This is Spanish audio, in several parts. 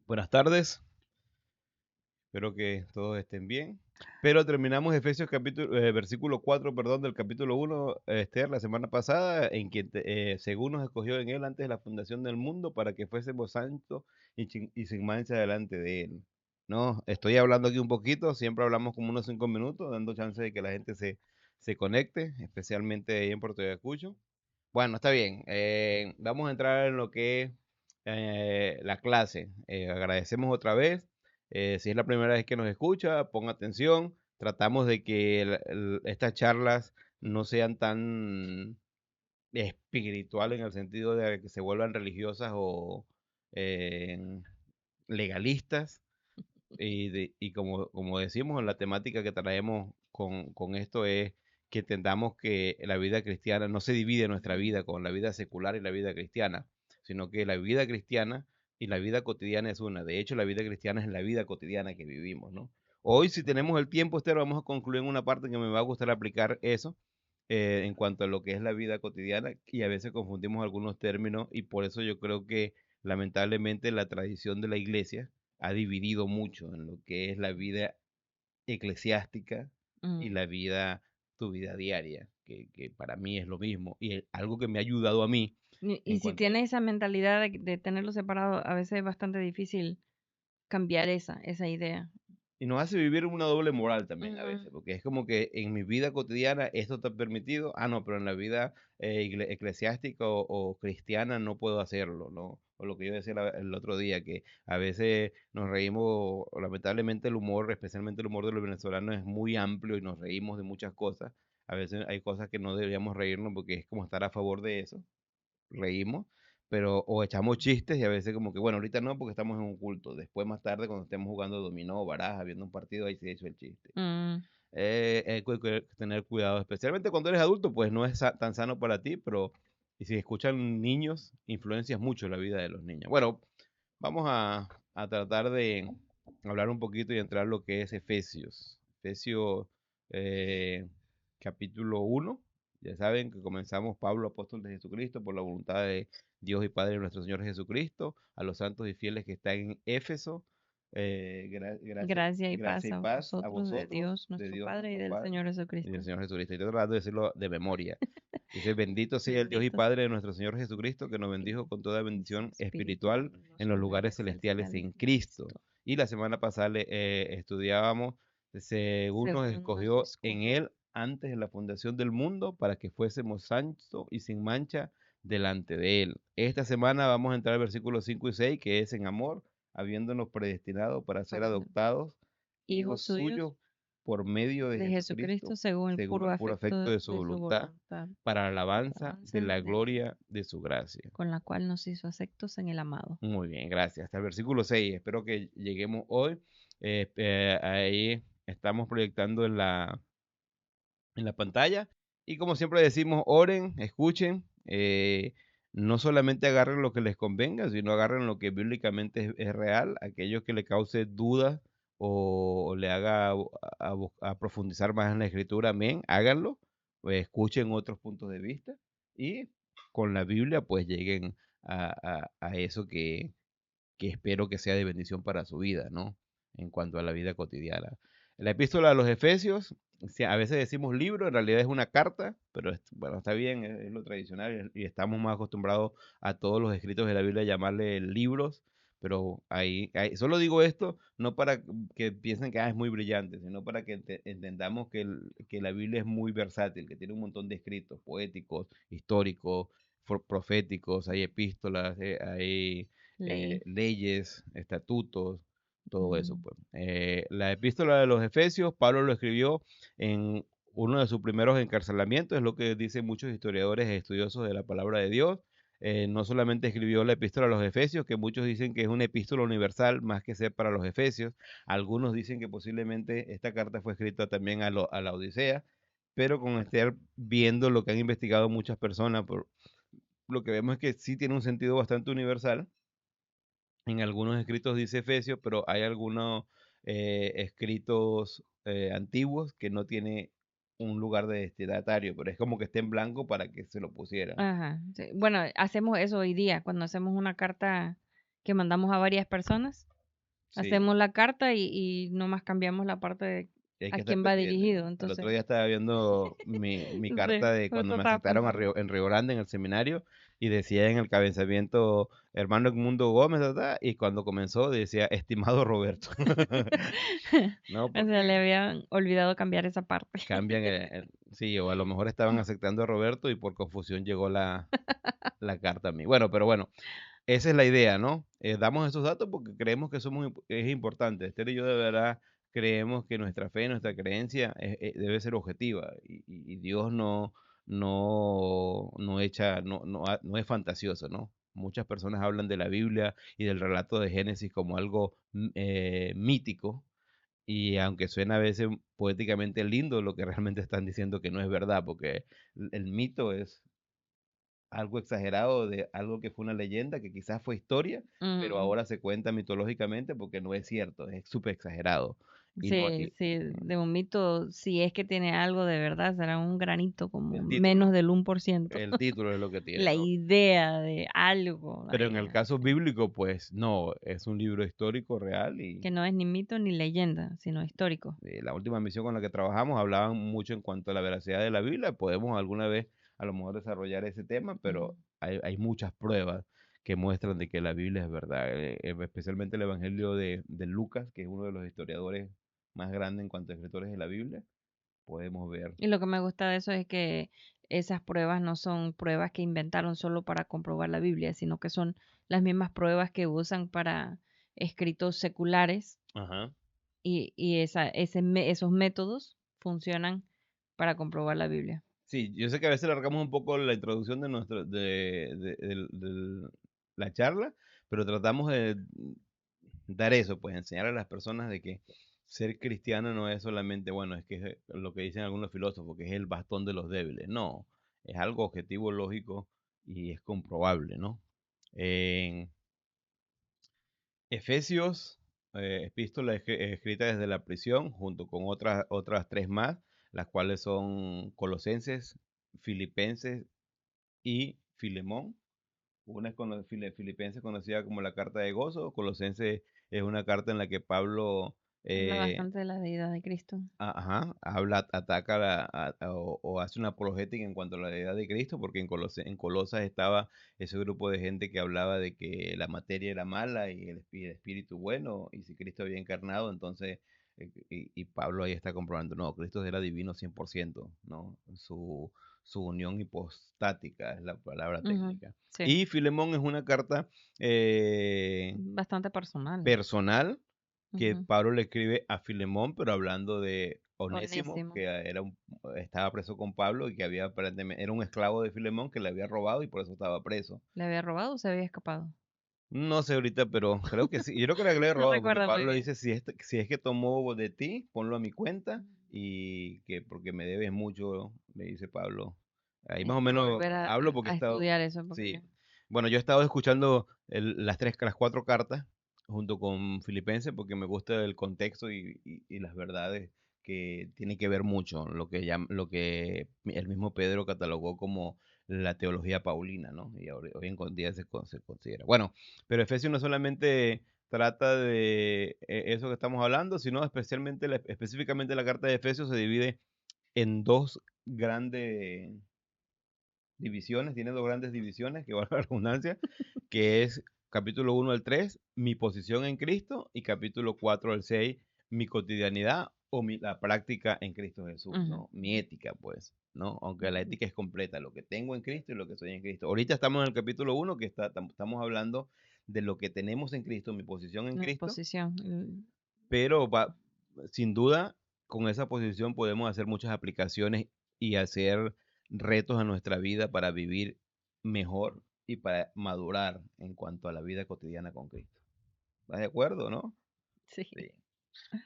Buenas tardes, espero que todos estén bien. Pero terminamos Efesios versículo 4, perdón, del capítulo 1, Esther, la semana pasada, en que según nos escogió en él antes de la fundación del mundo para que fuésemos santos y sin mancha delante de él. No, estoy hablando aquí un poquito, siempre hablamos como unos 5 minutos, dando chance de que la gente se conecte, especialmente ahí en Puerto Ayacucho. Bueno, está bien. Vamos a entrar en lo que es la clase. Agradecemos otra vez. Si es la primera vez que nos escucha, ponga atención. Tratamos de que estas charlas no sean tan espirituales en el sentido de que se vuelvan religiosas o eh, legalistas. Y como decimos, la temática que traemos con esto es que entendamos que la vida cristiana no se divide nuestra vida con la vida secular y la vida cristiana, sino que la vida cristiana y la vida cotidiana es una. De hecho, la vida cristiana es la vida cotidiana que vivimos, ¿no? Hoy, si tenemos el tiempo, Esther, vamos a concluir en una parte que me va a gustar aplicar eso en cuanto a lo que es la vida cotidiana y a veces confundimos algunos términos y por eso yo creo que lamentablemente la tradición de la iglesia ha dividido mucho en lo que es la vida eclesiástica y Mm. la vida, tu vida diaria, que para mí es lo mismo. Y algo que me ha ayudado a mí Y en si cuanto, tienes esa mentalidad de tenerlo separado, a veces es bastante difícil cambiar esa idea. y nos hace vivir una doble moral también a Ujú. veces, porque es como que en mi vida cotidiana esto está permitido, no, pero en la vida eclesiástica o cristiana no puedo hacerlo, ¿no? O lo que yo decía el otro día, que a veces nos reímos, o lamentablemente el humor, especialmente el humor de los venezolanos, es muy amplio y nos reímos de muchas cosas. A veces hay cosas que no deberíamos reírnos porque es como estar a favor de eso, reímos, pero o echamos chistes y a veces como que, bueno, ahorita no porque estamos en un culto, después más tarde cuando estemos jugando dominó o baraja, viendo un partido, ahí se hizo el chiste. Mm. Hay que tener cuidado, especialmente cuando eres adulto, pues no es tan sano para ti, pero y si escuchan niños, influencias mucho la vida de los niños. Bueno, vamos a tratar de hablar un poquito y entrar a lo que es Efesios. Efesios eh, capítulo 1. Ya saben que comenzamos Pablo, apóstol de Jesucristo, por la voluntad de Dios y Padre de nuestro Señor Jesucristo, a los santos y fieles que están en Éfeso. Gracias, Gracia y paz gracia y a paz a vosotros, de vosotros, Dios de nuestro Dios Padre y nuestro del Padre Señor y del Jesucristo. Señor Jesucristo. Estoy tratando de decirlo de memoria. Dice, bendito sea el Dios y Bendito Padre de nuestro Señor Jesucristo, que nos bendijo con toda es bendición espiritual espiritual en en los los lugares lugares celestiales celestiales en en Cristo. Cristo, Y la semana pasada estudiábamos, según nos según nos escogió en escogió. Él antes de la fundación del mundo, para que fuésemos santos y sin mancha delante de Él. Esta semana vamos a entrar al versículo 5 y 6, que es en amor, habiéndonos predestinado para ser Para ser adoptados hijos hijos suyos suyos por medio de de Jesucristo, Jesucristo según el según puro el puro afecto afecto de su de su voluntad, voluntad, para la alabanza de alabanza la de gloria de su gracia. con la cual nos hizo aceptos en el amado. Muy bien, gracias. Hasta el versículo 6. Espero que lleguemos hoy. Ahí estamos proyectando en la pantalla. Y como siempre decimos, oren, escuchen. No solamente agarren lo que les convenga, sino agarren lo que bíblicamente es real. Aquellos que le cause dudas o le haga a profundizar más en la escritura, amén, háganlo. Pues escuchen otros puntos de vista. Y con la Biblia, pues lleguen a eso que espero que sea de bendición para su vida, ¿no? En cuanto a la vida cotidiana. La epístola a los Efesios, a veces decimos libro, en realidad es una carta, pero bueno, está bien, es lo tradicional y estamos más acostumbrados a todos los escritos de la Biblia llamarle libros, pero solo digo esto no para que piensen que es muy brillante, sino para que entendamos que la Biblia es muy versátil, que tiene un montón de escritos poéticos, históricos, proféticos, hay epístolas, hay Ley. leyes, estatutos, todo eso, Mm. pues. La epístola de los Efesios, Pablo lo escribió en uno de sus primeros encarcelamientos, es lo que dicen muchos historiadores e estudiosos de la palabra de Dios. No solamente escribió la epístola a los Efesios, que muchos dicen que es una epístola universal más que ser para los Efesios. Algunos dicen que posiblemente esta carta fue escrita también a la Odisea, pero con estar viendo lo que han investigado muchas personas, lo que vemos es que sí tiene un sentido bastante universal. En algunos escritos dice Efesios, pero hay algunos escritos antiguos que no tiene un lugar de destinatario, pero es como que está en blanco para que se lo pusieran. Ajá. Sí. Bueno, hacemos eso hoy día cuando hacemos una carta que mandamos a varias personas. Sí, Hacemos la carta y nomás cambiamos la parte de hay a que estar quién va pendiente. dirigido. El otro Entonces, día estaba viendo mi carta sí, de cuando justo me estaba aceptaron pensando. En Río Grande, en el seminario, y decía en el cabezamiento, hermano Edmundo Gómez, ¿verdad? Y cuando comenzó decía, estimado Roberto. No, O sea, le porque habían olvidado cambiar esa parte. cambian, sí, o a lo mejor estaban aceptando a Roberto y por confusión llegó la carta a mí. Bueno, pero bueno, esa es la idea, ¿no? Damos esos datos porque creemos que es importante. Esther y yo de verdad creemos que nuestra fe, nuestra creencia debe ser objetiva y Dios no echa, no es fantasioso, ¿no? Muchas personas hablan de la Biblia y del relato de Génesis como algo mítico, y aunque suena a veces poéticamente lindo, lo que realmente están diciendo que no es verdad, porque el mito es algo exagerado de algo que fue una leyenda, que quizás fue historia, pero Mm, ahora se cuenta mitológicamente porque no es cierto, es súper exagerado. Y no, sí, sí, de un mito, si es que tiene algo de verdad, será un granito como el menos título, del 1%. el título es lo que tiene, La ¿no? idea de algo, Pero en el caso sí, bíblico, pues no, es un libro histórico real y que no es ni mito ni leyenda, sino histórico. la última misión con la que trabajamos hablaban mucho en cuanto a la veracidad de la Biblia. Podemos alguna vez a lo mejor desarrollar ese tema, Ujú. pero hay muchas pruebas que muestran de que la Biblia es verdad, especialmente el Evangelio de Lucas, que es uno de los historiadores más grandes en cuanto a escritores de la Biblia, podemos ver. Y lo que me gusta de eso es que esas pruebas no son pruebas que inventaron solo para comprobar la Biblia, sino que son las mismas pruebas que usan para escritos seculares Ajá. y esos métodos funcionan para comprobar la Biblia. Sí, yo sé que a veces alargamos un poco la introducción la charla, pero tratamos de dar eso, pues enseñar a las personas de que ser cristiano no es solamente, bueno, es que es lo que dicen algunos filósofos, que es el bastón de los débiles. No, es algo objetivo, lógico y es comprobable, ¿no? En Efesios, epístola escrita desde la prisión, junto con otras tres más, las cuales son Colosenses, Filipenses y Filemón. Una es Filipenses, conocida como la carta de gozo. Colosenses es una carta en la que Pablo Habla eh, bastante de la deidad de Cristo. ajá, habla, ataca o hace una apologética en cuanto a la deidad de Cristo, porque en Colosas estaba ese grupo de gente que hablaba de que la materia era mala y el espíritu bueno, y si Cristo había encarnado, entonces, y Pablo ahí está comprobando, no, Cristo era divino 100%, ¿no? Su unión hipostática es la palabra Ujú, técnica. sí, Y Filemón es una carta bastante personal. personal que Ujú. Pablo le escribe a Filemón, pero hablando de Onésimo, Onésimo. que estaba preso con Pablo y que había aparentemente, era un esclavo de Filemón que le había robado y por eso estaba preso. ¿Le había robado o se había escapado? No sé ahorita, pero creo que sí. Yo creo que le había No robado porque recuerdo muy Pablo bien. dice, si es que tomó de ti, ponlo a mi cuenta y que porque me debes mucho, le dice Pablo. Ahí más o Tengo que menos volver hablo porque he a estado, estudiar eso porque yo... sí. Bueno, yo he estado escuchando las cuatro cartas junto con Filipenses porque me gusta el contexto y las verdades que tienen que ver mucho, lo que el mismo Pedro catalogó como la teología paulina, ¿no? Y hoy en día se considera. Bueno, pero Efesios no solamente trata de eso que estamos hablando, sino específicamente la carta de Efesios se divide en dos grandes divisiones, tiene dos grandes divisiones, que valga la redundancia, que es capítulo 1 al 3 mi posición en Cristo, y capítulo 4 al 6 mi cotidianidad o la práctica en Cristo Jesús, Ujú, ¿no? Mi ética, pues, ¿no? Aunque la ética es completa, lo que tengo en Cristo y lo que soy en Cristo. Ahorita estamos en el capítulo 1 que estamos hablando de lo que tenemos en Cristo, mi posición en mi Cristo, posición. pero sin duda con esa posición podemos hacer muchas aplicaciones y hacer retos a nuestra vida para vivir mejor y para madurar en cuanto a la vida cotidiana con Cristo. ¿Estás de acuerdo, no? Sí. Sí.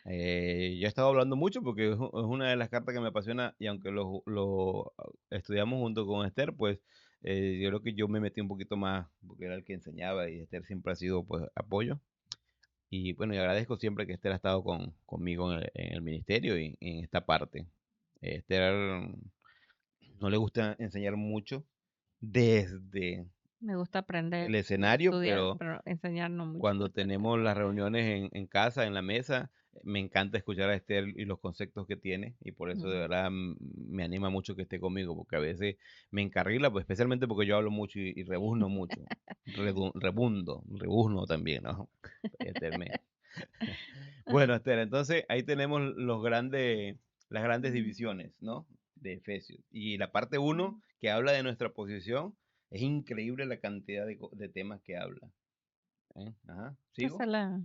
Yo he estado hablando mucho porque es una de las cartas que me apasiona y aunque lo estudiamos junto con Esther, pues yo creo que yo me metí un poquito más porque era el que enseñaba y Esther siempre ha sido pues apoyo. Y bueno, y agradezco siempre que Esther ha estado conmigo en el ministerio y en esta parte. Esther no le gusta enseñar mucho desde Me gusta aprender el y escenario, estudiar, pero pero enseñar no mucho. cuando tenemos las reuniones en casa, en la mesa, me encanta escuchar a Esther y los conceptos que tiene, y por eso de Ujú. verdad me anima mucho que esté conmigo, porque a veces me encarrila, pues especialmente porque yo hablo mucho y rebuzno mucho, rebuzno también, ¿no? Esther Bueno, Esther, entonces ahí tenemos las grandes divisiones, ¿no? De Efesios. Y la parte uno que habla de nuestra posición, es increíble la cantidad de temas que habla. ¿Eh? Ajá, ¿sigo? Pásala.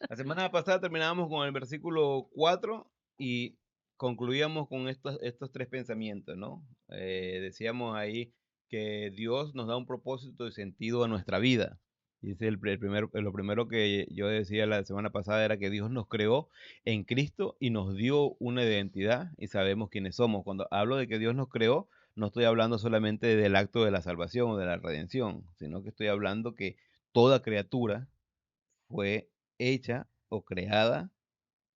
La semana pasada terminábamos con el versículo 4 y concluíamos con estos tres pensamientos, ¿no? Decíamos ahí que Dios nos da un propósito y sentido a nuestra vida. Dice lo primero que yo decía la semana pasada era que Dios nos creó en Cristo y nos dio una identidad y sabemos quiénes somos. Cuando hablo de que Dios nos creó, no estoy hablando solamente del acto de la salvación o de la redención, sino que estoy hablando que toda criatura fue hecha o creada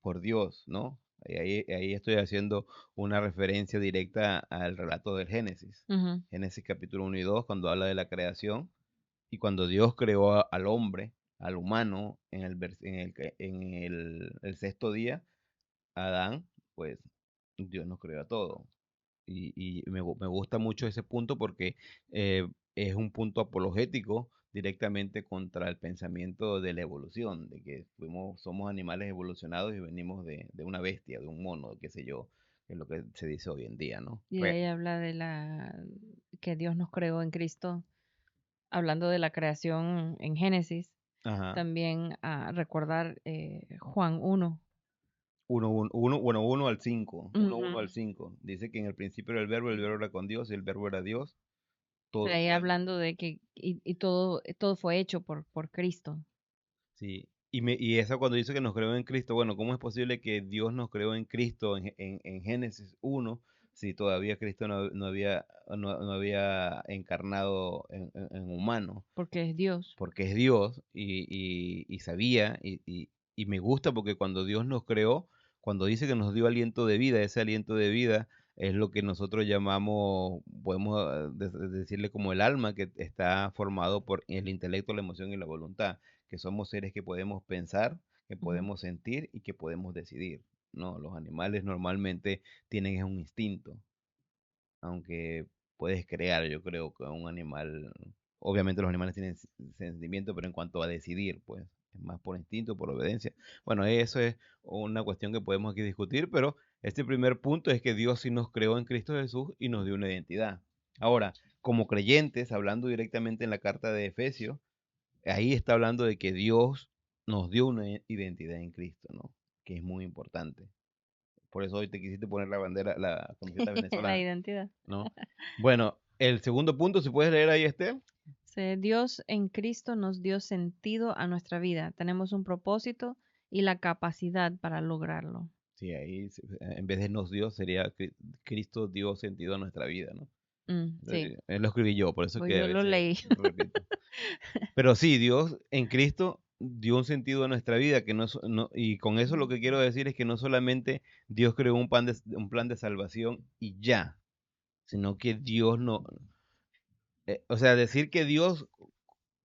por Dios, ¿no? Ahí estoy haciendo una referencia directa al relato del Génesis. Ujú, Génesis capítulo 1 y 2, cuando habla de la creación y cuando Dios creó al hombre, al humano, en el sexto día, Adán, pues Dios nos creó a todos. Y me gusta mucho ese punto porque es un punto apologético directamente contra el pensamiento de la evolución, de que somos animales evolucionados y venimos de una bestia, de un mono, qué sé yo, que es lo que se dice hoy en día, ¿no? y ahí habla de que Dios nos creó en Cristo, hablando de la creación en Génesis, Ajá. también recordar Juan 1. Bueno, 1 al 5, 1 al Ujú. 5. Dice que en el principio era el verbo era con Dios y el verbo era Dios. De Todo ahí fue. hablando de que y todo fue hecho por Cristo. Sí, y esa cuando dice que nos creó en Cristo, bueno, ¿cómo es posible que Dios nos creó en Cristo en Génesis 1 si todavía Cristo no había encarnado en humano? Porque es Dios. Porque es Dios y sabía, y me gusta porque cuando Dios nos creó, cuando dice que nos dio aliento de vida, ese aliento de vida es lo que nosotros llamamos, podemos decirle como el alma, que está formado por el intelecto, la emoción y la voluntad, que somos seres que podemos pensar, que Ujú, podemos sentir y que podemos decidir, ¿no? Los animales normalmente tienen es un instinto, aunque puedes crear, yo creo que un animal, obviamente los animales tienen sentimiento, pero en cuanto a decidir, pues es más por instinto, por obediencia. Bueno, eso es una cuestión que podemos aquí discutir, pero este primer punto es que Dios sí nos creó en Cristo Jesús y nos dio una identidad. Ahora, como creyentes, hablando directamente en la carta de Efesios, ahí está hablando de que Dios nos dio una identidad en Cristo, ¿no? Que es muy importante. Por eso hoy te quisiste poner la bandera, la camiseta la venezolana, identidad. ¿no? Bueno, el segundo punto, si puedes leer ahí, Esther. Dios en Cristo nos dio sentido a nuestra vida. Tenemos un propósito y la capacidad para lograrlo. Sí, ahí en vez de nos dio, sería Cristo dio sentido a nuestra vida, ¿no? Sí, Lo escribí yo, por eso pues que a yo lo veces leí. repito. Pero sí, Dios en Cristo dio un sentido a nuestra vida, que y con eso lo que quiero decir es que no solamente Dios creó un plan de salvación y ya, sino que Dios no, o sea, decir que Dios,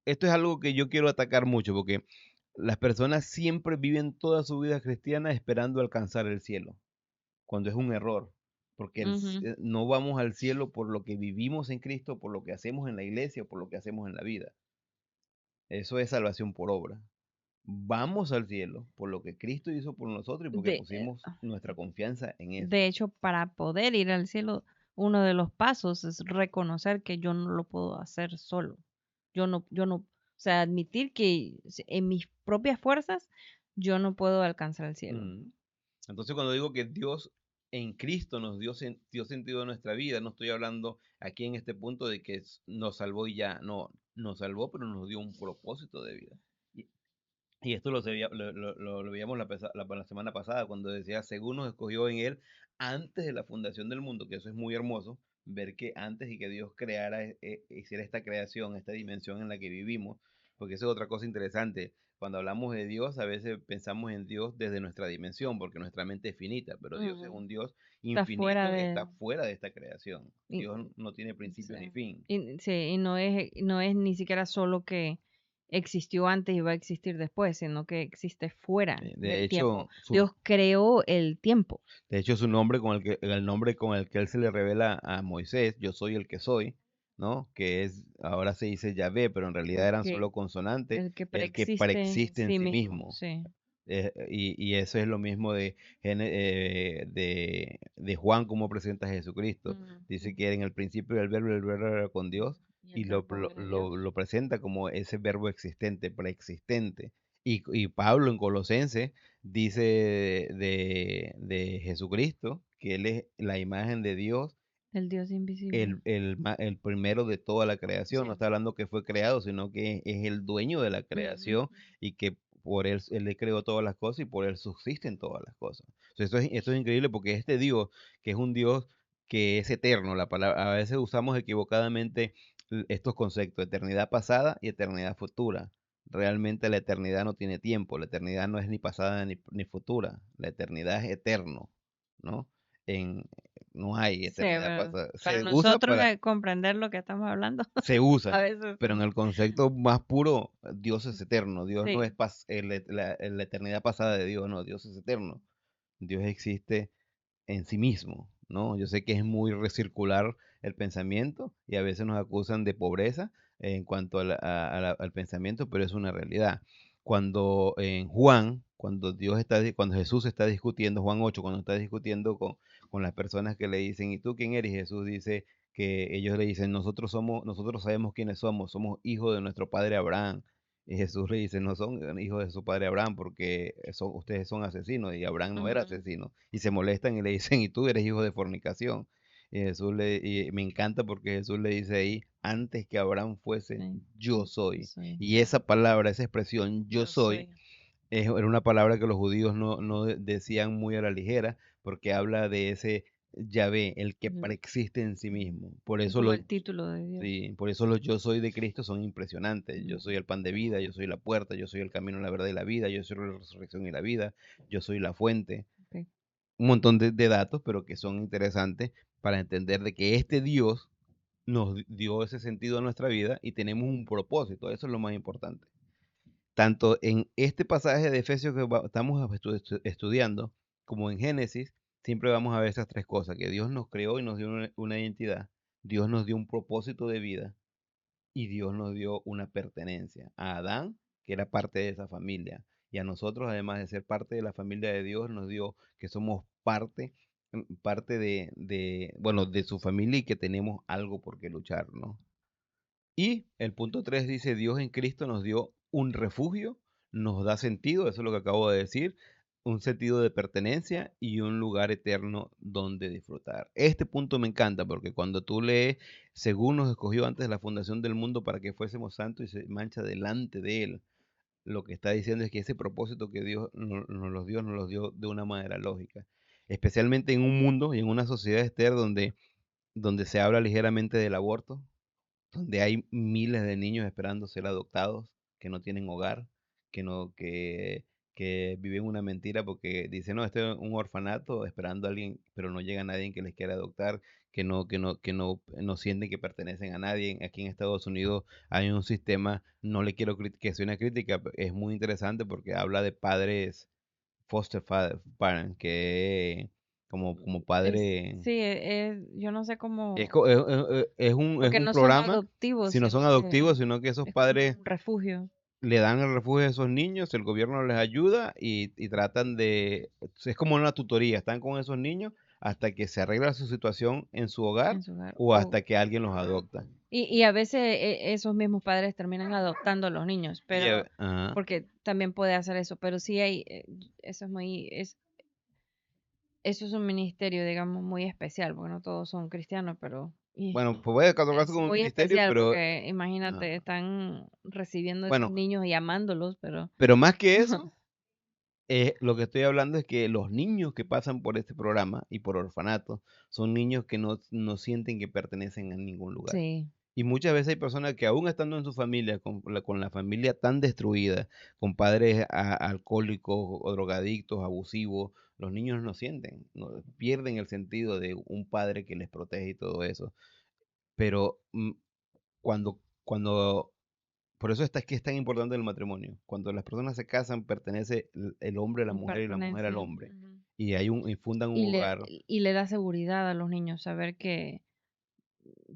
esto es algo que yo quiero atacar mucho, porque las personas siempre viven toda su vida cristiana esperando alcanzar el cielo, cuando es un error, porque Ujú, no vamos al cielo por lo que vivimos en Cristo, por lo que hacemos en la iglesia, por lo que hacemos en la vida. Eso es salvación por obra. Vamos al cielo por lo que Cristo hizo por nosotros y porque De, pusimos nuestra confianza en eso. de hecho, para poder ir al cielo, uno de los pasos es reconocer que yo no lo puedo hacer solo. O sea, admitir que en mis propias fuerzas yo no puedo alcanzar el cielo. Mm. Entonces, cuando digo que Dios en Cristo nos dio sentido a nuestra vida, no estoy hablando aquí en este punto de que nos salvó y ya, no, nos salvó, pero nos dio un propósito de vida. Y, y esto lo veíamos la semana pasada, cuando decía, según nos escogió en Él antes de la fundación del mundo, que eso es muy hermoso, ver que antes y que Dios hiciera esta creación, esta dimensión en la que vivimos, porque eso es otra cosa interesante. Cuando hablamos de Dios, a veces pensamos en Dios desde nuestra dimensión, porque nuestra mente es finita, pero Dios es Ujú. un Dios Está fuera infinito, está fuera de esta creación. y, Dios no tiene sí. principio ni fin. Sí, y no es ni siquiera solo que existió antes y va a existir después, sino que existe fuera De del hecho, tiempo. Dios creó el tiempo. su nombre con el nombre con el que él se le revela a Moisés, yo soy el que soy, ¿no? Que es, ahora se dice Yahvé, pero en realidad El eran que, solo consonantes, el que el que preexiste en preexiste en sí sí mismo, mismo. sí. Y eso es lo mismo de Juan, como presenta a Jesucristo. Dice que Ujú. en el principio era el verbo y el verbo era con Dios, Y y el verbo era Dios. lo presenta como ese verbo existente, preexistente. Y Pablo en Colosenses dice de Jesucristo que Él es la imagen de Dios, El Dios invisible. el primero de toda la creación. Sí. No está hablando que fue creado, sino que es el dueño de la Ujú. creación y que por él le creó todas las cosas y por él subsisten todas las cosas. Entonces, esto es increíble porque este Dios, que es un Dios que es eterno, la palabra, a veces usamos equivocadamente estos conceptos, eternidad pasada y eternidad futura. Realmente la eternidad no tiene tiempo, la eternidad no es ni pasada ni futura, la eternidad es eterno, ¿no? En, no hay Sí, eternidad pero pasada. para Se usa nosotros para, comprender lo que estamos hablando, se a usa, veces pero en el concepto más puro, Dios es eterno. Dios no es sí. la eternidad pasada de Dios, no, Dios es eterno. Dios existe en sí mismo, ¿no? Yo sé que es muy recircular el pensamiento y a veces nos acusan de pobreza en cuanto al pensamiento, pero es una realidad. Cuando en Juan, cuando Jesús está discutiendo, Juan 8, cuando está discutiendo con las personas que le dicen, ¿y tú quién eres? Jesús dice que ellos le dicen, nosotros sabemos quiénes somos hijos de nuestro padre Abraham. Y Jesús le dice, no son hijos de su padre Abraham porque ustedes son asesinos y Abraham no era Ujú. asesino. Y se molestan y le dicen, y tú eres hijo de fornicación. Y me encanta porque Jesús le dice ahí, antes que Abraham fuese, Sí. yo Yo soy. soy. Y esa palabra, esa expresión, yo Yo soy, soy. era una palabra que los judíos no decían muy a la ligera porque habla de ese Yahvé, el que Mm, preexiste en sí mismo. Por Es eso como el título de Dios. sí, por eso los yo soy de Cristo son impresionantes. Yo Mm, soy el pan de vida, yo soy la puerta, yo soy el camino, la verdad y la vida, yo soy la resurrección y la vida, yo soy la fuente. ok. Un montón de datos, pero que son interesantes para entender de que este Dios nos dio ese sentido a nuestra vida y tenemos un propósito. Eso es lo más importante. Tanto en este pasaje de Efesios que estamos estudiando, como en Génesis, siempre vamos a ver esas tres cosas, que Dios nos creó y nos dio una identidad, Dios nos dio un propósito de vida y Dios nos dio una pertenencia. A Adán, que era parte de esa familia, y a nosotros, además de ser parte de la familia de Dios, nos dio que somos parte bueno, de su familia y que tenemos algo por qué luchar, ¿no? Y el punto 3 dice, Dios en Cristo nos dio un refugio, nos da sentido, eso es lo que acabo de decir, un sentido de pertenencia y un lugar eterno donde disfrutar. Este punto me encanta porque cuando tú lees, según nos escogió antes de la fundación del mundo para que fuésemos santos y se mancha delante de Él, lo que está diciendo es que ese propósito que Dios nos los dio de una manera lógica. Especialmente en un mundo y en una sociedad, Esther, donde se habla ligeramente del aborto, donde hay miles de niños esperando ser adoptados, que no tienen hogar, que no, que viven una mentira porque dicen, no, este es un orfanato esperando a alguien, pero no llega nadie que les quiera adoptar, no sienten que pertenecen a nadie. Aquí en Estados Unidos hay un sistema, no le quiero que sea una crítica, es muy interesante porque habla de padres, parents, que como padre, Sí, yo no sé cómo, es porque un no son programa, si adoptivos, no son sino que adoptivos, sino que esos es como padres un refugio le dan el refugio a esos niños, el gobierno les ayuda y tratan es como una tutoría, están con esos niños hasta que se arregla su situación en su hogar en su hogar. o hasta que alguien los adopta. Y a veces esos mismos padres terminan adoptando a los niños, pero Ajá. porque también puede hacer eso, pero sí hay, eso es un ministerio, digamos, muy especial, porque no todos son cristianos, pero Bueno, pues puede catalogarse es como un muy ministerio, especial pero porque ajá. imagínate, están recibiendo esos Bueno, niños y amándolos, pero pero más que eso, lo que estoy hablando es que los niños que pasan por este programa y por orfanato son niños que no sienten que pertenecen a ningún lugar. sí, Y muchas veces hay personas que aún estando en su familia, con la familia tan destruida, con padres alcohólicos o drogadictos, abusivos, los niños no sienten, pierden el sentido de un padre que les protege y todo eso. Pero cuando por eso es que es tan importante el matrimonio. Cuando las personas se casan, pertenece el hombre a la En mujer y la mujer al pertenencia. hombre. Ujú. Y fundan un Y le, hogar. y le da seguridad a los niños saber que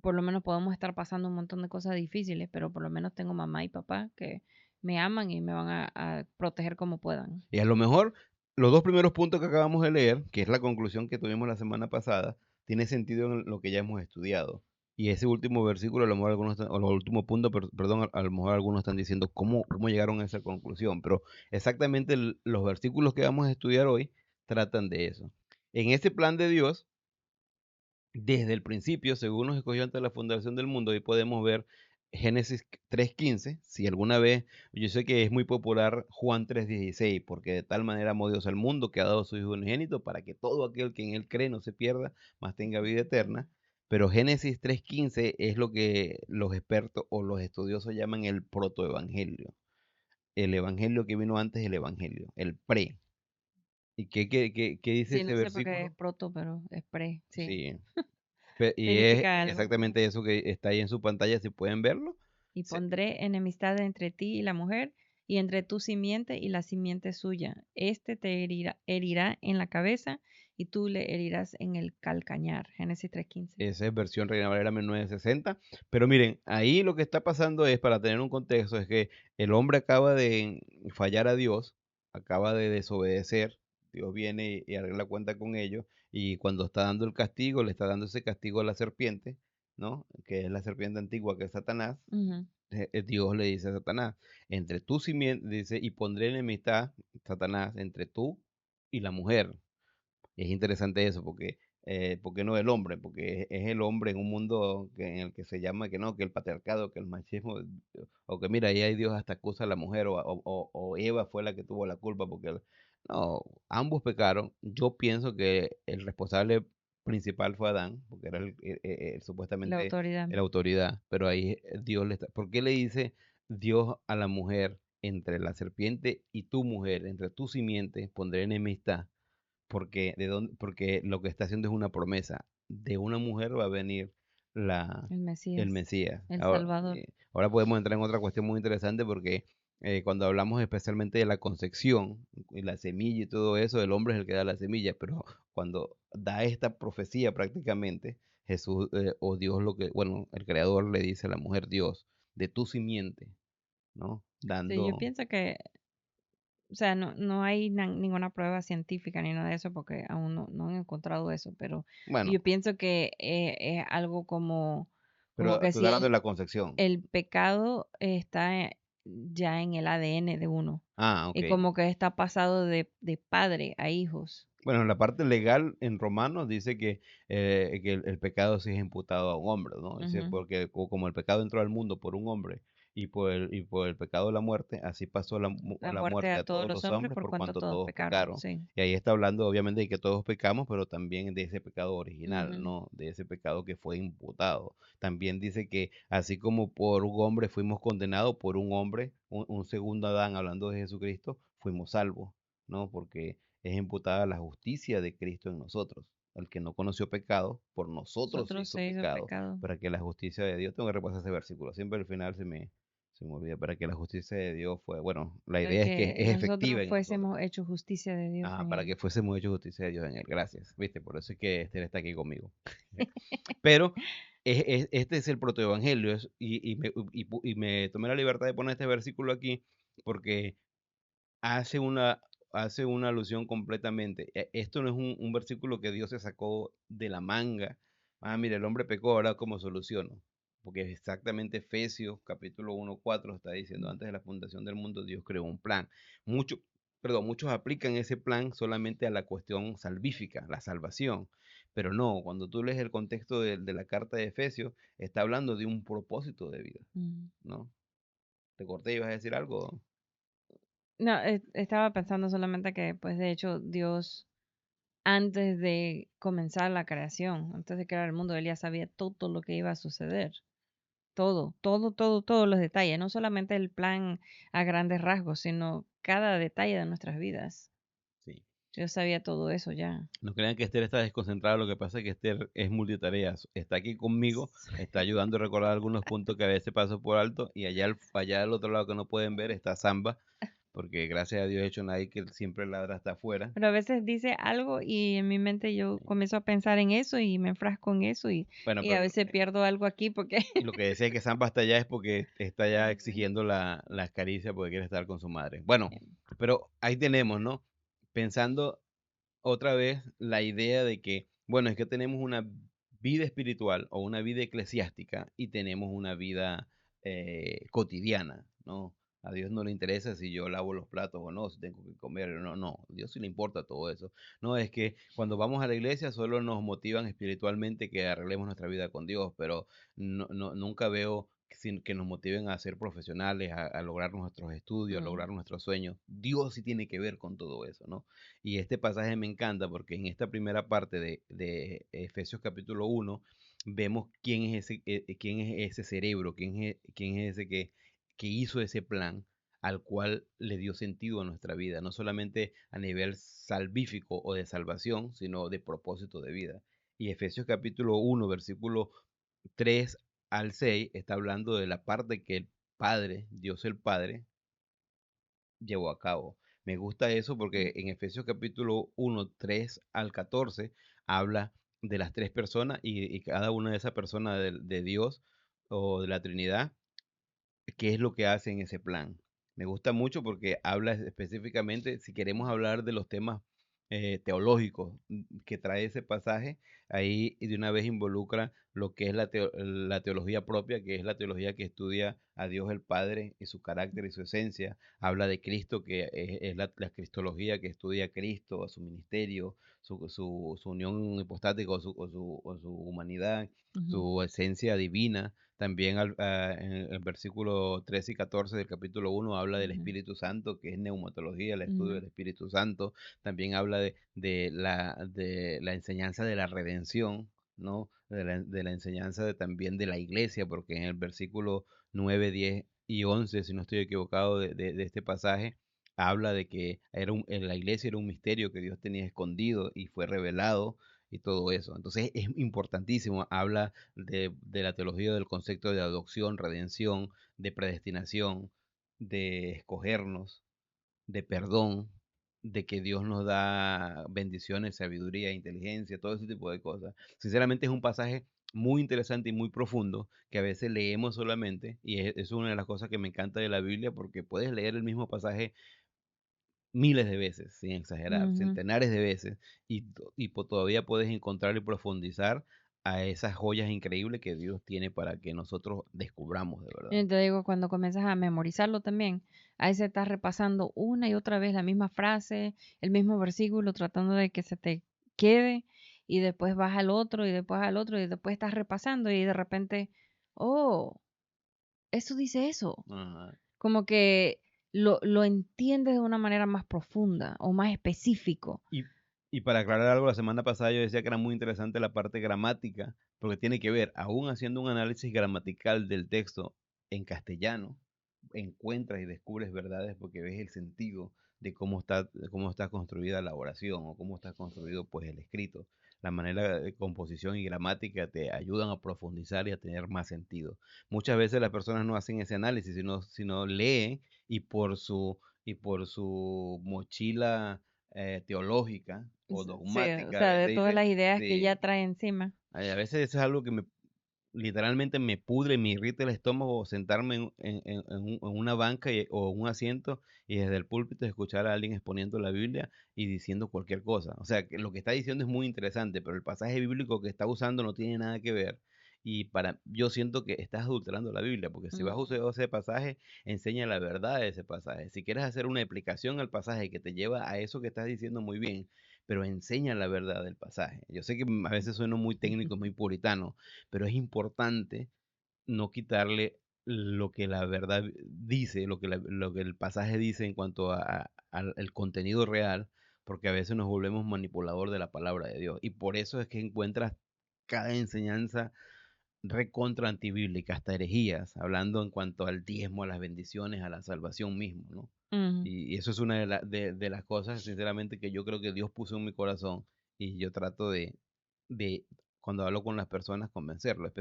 por lo menos podemos estar pasando un montón de cosas difíciles, pero por lo menos tengo mamá y papá que me aman y me van a proteger como puedan. Y a lo mejor los dos primeros puntos que acabamos de leer, que es la conclusión que tuvimos la semana pasada, tiene sentido en lo que ya hemos estudiado. Y ese último versículo, a lo mejor algunos, o los últimos puntos, perdón, a lo mejor algunos están diciendo cómo llegaron a esa conclusión. Pero exactamente los versículos que vamos a estudiar hoy tratan de eso. En ese plan de Dios, desde el principio, según nos escogió antes de la fundación del mundo, ahí podemos ver Génesis 3:15. Si alguna vez, yo sé que es muy popular Juan 3:16, porque de tal manera amó Dios al mundo que ha dado a su Hijo unigénito para que todo aquel que en él cree no se pierda, mas tenga vida eterna. Pero Génesis 3:15 es lo que los expertos o los estudiosos llaman el protoevangelio. El evangelio que vino antes del evangelio, el pre. ¿Y qué dice Sí, ese no sé por qué es versículo? proto, pero es pre, sí. Sí, y es Significa algo como, exactamente eso que está ahí en su pantalla, si pueden verlo. y Se- pondré enemistad entre ti y la mujer, y entre tu simiente y la simiente suya. Este te herirá en la cabeza, y tú le herirás en el calcañar. Génesis 3:15. Esa es versión Reina Valera 1960. Pero miren, ahí lo que está pasando es, para tener un contexto, es que el hombre acaba de fallar a Dios, acaba de desobedecer. Dios viene y arregla cuenta con ellos. Y cuando está dando el castigo, le está dando ese castigo a la serpiente, ¿no? Que es la serpiente antigua, que es Satanás. Ujú. Dios le dice a Satanás, entre tu simiente, dice, y pondré enemistad, Satanás, entre tú y la mujer. Es interesante eso, porque, ¿por qué no el hombre? Porque es el hombre en un mundo en el que se llama que no, que el patriarcado, que el machismo, o que mira, ahí hay Dios hasta acusa a la mujer, o Eva fue la que tuvo la culpa, porque no, ambos pecaron. Yo pienso que el responsable principal fue Adán, porque era La supuestamente autoridad. la autoridad, pero ahí Dios le está, ¿por qué le dice Dios a la mujer, entre la serpiente y tu mujer, entre tu simiente, pondré enemistad? Porque lo que está haciendo es una promesa. De una mujer va a venir la, El el Mesías, Mesías. el Ahora, Salvador. ahora podemos entrar en otra cuestión muy interesante porque cuando hablamos especialmente de la concepción y la semilla y todo eso, el hombre es el que da la semilla, pero cuando da esta profecía prácticamente, Jesús o Dios bueno, el creador le dice a la mujer, Dios, de tu simiente, ¿no? Sí, yo Dando, pienso que, o sea, no hay ninguna prueba científica ni nada de eso porque aún no han encontrado eso, pero bueno, yo pienso que es algo como pero que tú si estás hablando de la concepción. el pecado está ya en el ADN de uno Ah, ok. y como que está pasado de padre a hijos. Bueno, la parte legal en Romanos dice que el pecado sí es imputado a un hombre, ¿no? Dice, Ujú. porque como el pecado entró al mundo por un hombre y por el pecado la muerte, así pasó La la muerte muerte a a todos todos los los hombres hombres por por cuanto cuanto todos todos pecaron, pecaron. sí. Y ahí está hablando obviamente de que todos pecamos, pero también de ese pecado original, Ujú. ¿no? De ese pecado que fue imputado. También dice que así como por un hombre fuimos condenados, por un hombre, un segundo Adán, hablando de Jesucristo, fuimos salvos, ¿no? Porque es imputada la justicia de Cristo en nosotros. El que no conoció pecado, por nosotros se Nosotros hizo se hizo pecado, pecado. para que la justicia de Dios, tengo que repasar ese versículo, siempre al final se me olvida, para que la justicia de Dios fue, bueno, la Para idea es que que es nosotros efectiva en nosotros. fuésemos hechos justicia de Dios Ajá, en para él. que fuésemos hechos justicia de Dios en él. Gracias. ¿Viste? Por eso es que Esther está aquí conmigo. Pero este es el protoevangelio. Y me tomé la libertad de poner este versículo aquí porque hace una, hace una alusión completamente. Esto no es un versículo que Dios se sacó de la manga. Ah, mire, el hombre pecó, ahora cómo soluciono. Porque exactamente Efesios capítulo 1:4 está diciendo, antes de la fundación del mundo, Dios creó un plan. Muchos, muchos aplican ese plan solamente a la cuestión salvífica, la salvación. Pero no, cuando tú lees el contexto de la carta de Efesios, está hablando de un propósito de vida, Mm. ¿no? Te corté, ibas a decir algo. No, estaba pensando solamente que, pues, de hecho, Dios, antes de comenzar la creación, antes de crear el mundo, él ya sabía todo lo que iba a suceder. todo, todo, todo, todos los detalles, no solamente el plan a grandes rasgos, sino cada detalle de nuestras vidas. Sí. Yo sabía todo eso ya. No crean que Esther está desconcentrada, lo que pasa es que Esther es multitareas. Está aquí conmigo, está ayudando a recordar algunos puntos que a veces paso por alto y allá al otro lado que no pueden ver está Samba, porque gracias a Dios he hecho nadie que siempre ladra hasta afuera. Pero a veces dice algo y en mi mente yo comienzo a pensar en eso y me enfrasco en eso Bueno, y a pero veces pierdo algo aquí porque y lo que decía es que Samba está allá es porque está ya exigiendo las caricias porque quiere estar con su madre. Bueno, pero ahí tenemos, ¿no? Pensando otra vez la idea de que, bueno, es que tenemos una vida espiritual o una vida eclesiástica y tenemos una vida cotidiana, ¿no? A Dios no le interesa si yo lavo los platos o no, si tengo que comer o no, no, a Dios sí le importa todo eso. No, es que cuando vamos a la iglesia solo nos motivan espiritualmente que arreglemos nuestra vida con Dios, pero nunca veo que nos motiven a ser profesionales, a lograr nuestros estudios, a mm, lograr nuestros sueños. Dios sí tiene que ver con todo eso, ¿no? Y este pasaje me encanta porque en esta primera parte de Efesios capítulo 1 vemos quién es ese cerebro, quién es ese que hizo ese plan al cual le dio sentido a nuestra vida, no solamente a nivel salvífico o de salvación, sino de propósito de vida. Y Efesios capítulo 1, versículo 3 al 6 está hablando de la parte que el Padre, Dios el Padre, llevó a cabo. Me gusta eso porque en Efesios capítulo 1 3 al 14 habla de las tres personas y cada una de esas personas de Dios o de la Trinidad, qué es lo que hace en ese plan. Me gusta mucho porque habla específicamente, si queremos hablar de los temas teológicos que trae ese pasaje, ahí de una vez involucra lo que es la teología propia, que es la teología que estudia a Dios el Padre y su carácter y su esencia. Habla de Cristo, que es la cristología que estudia a Cristo, a su ministerio, su unión hipostática o su humanidad, ujú, su esencia divina. También en el versículo 13 y 14 del capítulo 1 habla del ujú, Espíritu Santo, que es neumatología, el estudio ujú, del Espíritu Santo. También habla de la enseñanza de la redención, ¿no? De la enseñanza también de la iglesia, porque en el versículo 9 10 y 11 si no estoy equivocado, de este pasaje, habla de que la iglesia era un misterio que Dios tenía escondido y fue revelado y todo eso. Entonces es importantísimo. Habla de la teología del concepto de adopción, redención, de predestinación, de escogernos, de perdón, de que Dios nos da bendiciones, sabiduría, inteligencia, todo ese tipo de cosas. Sinceramente es un pasaje muy interesante y muy profundo que a veces leemos solamente y es una de las cosas que me encanta de la Biblia porque puedes leer el mismo pasaje miles de veces, sin exagerar, ujú. centenares de veces, todavía puedes encontrar y profundizar a esas joyas increíbles que Dios tiene para que nosotros descubramos de verdad. Y te digo, cuando comienzas a memorizarlo también, ahí se estás repasando una y otra vez la misma frase, el mismo versículo, tratando de que se te quede, y después vas al otro, y después al otro, y después estás repasando, y de repente, oh, eso dice eso. Ajá. Como que lo entiendes de una manera más profunda o más específico. Y, y para aclarar algo, la semana pasada yo decía que era muy interesante la parte gramática, porque tiene que ver, aún haciendo un análisis gramatical del texto en castellano, encuentras y descubres verdades porque ves el sentido de cómo está construida la oración o cómo está construido pues el escrito. La manera de composición y gramática te ayudan a profundizar y a tener más sentido. Muchas veces las personas no hacen ese análisis, sino leen y y por su mochila teológica o Sí, o dogmática, a sea, de veces todas dice, las ideas que ya sí, trae encima. a veces eso es algo que literalmente me pudre, me irrita el estómago sentarme en una banca o en un asiento y desde el púlpito escuchar a alguien exponiendo la Biblia y diciendo cualquier cosa. O sea, que lo que está diciendo es muy interesante, pero el pasaje bíblico que está usando no tiene nada que ver. Y yo siento que estás adulterando la Biblia, porque si vas a usar Mm, ese pasaje, enseña la verdad de ese pasaje. Si quieres hacer una explicación al pasaje que te lleva a eso que estás diciendo muy bien, pero enseña la verdad del pasaje. Yo sé que a veces sueno muy técnico, muy puritano, pero es importante no quitarle lo que la verdad dice, lo que el pasaje dice en cuanto al el contenido real, porque a veces nos volvemos manipulador de la palabra de Dios. Y por eso es que encuentras cada enseñanza recontra antibíblica, hasta herejías, hablando en cuanto al diezmo, a las bendiciones, a la salvación mismo, ¿no? Ujú. Y eso es una de las cosas, sinceramente, que yo creo que Dios puso en mi corazón y yo trato de cuando hablo con las personas, convencerlo.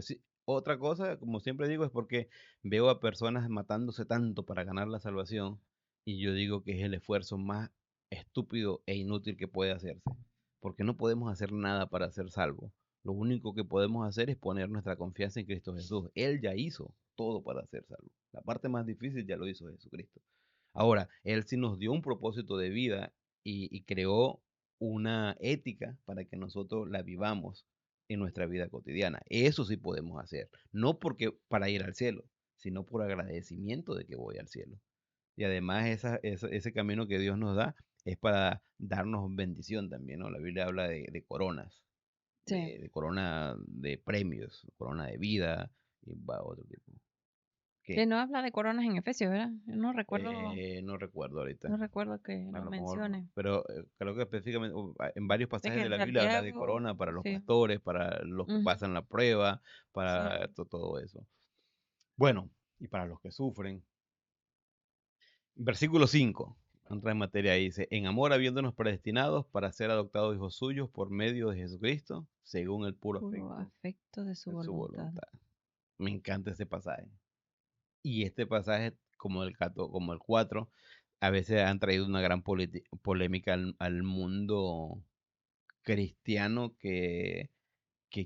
Otra cosa, como siempre digo, es porque veo a personas matándose tanto para ganar la salvación y yo digo que es el esfuerzo más estúpido e inútil que puede hacerse, porque no podemos hacer nada para ser salvos. Lo único que podemos hacer es poner nuestra confianza en Cristo Jesús. Él ya hizo todo para ser salvo. La parte más difícil ya lo hizo Jesucristo. Ahora, Él sí nos dio un propósito de vida y creó una ética para que nosotros la vivamos en nuestra vida cotidiana. Eso sí podemos hacer. No porque para ir al cielo, sino por agradecimiento de que voy al cielo. Y además ese camino que Dios nos da es para darnos bendición también, ¿no? La Biblia habla de coronas, Sí. de corona de premios, corona de vida y va otro tipo. Que ¿Qué? no habla de coronas en Efesios, ¿verdad? Yo No recuerdo ahorita. no recuerdo que A lo lo mejor, mencione. pero creo que específicamente en varios Sé pasajes que de en la Biblia habla de Santiago, corona para los sí. pastores, para los que Ujú. pasan la prueba, Sí. para todo eso. Bueno, y para los que sufren. Versículo 5 entra en materia ahí, dice, en amor habiéndonos predestinados para ser adoptados hijos suyos por medio de Jesucristo, según el puro Puro afecto afecto de su de su voluntad. voluntad. Me encanta este pasaje. Y este pasaje, como el 4 a veces han traído una gran polémica al mundo cristiano que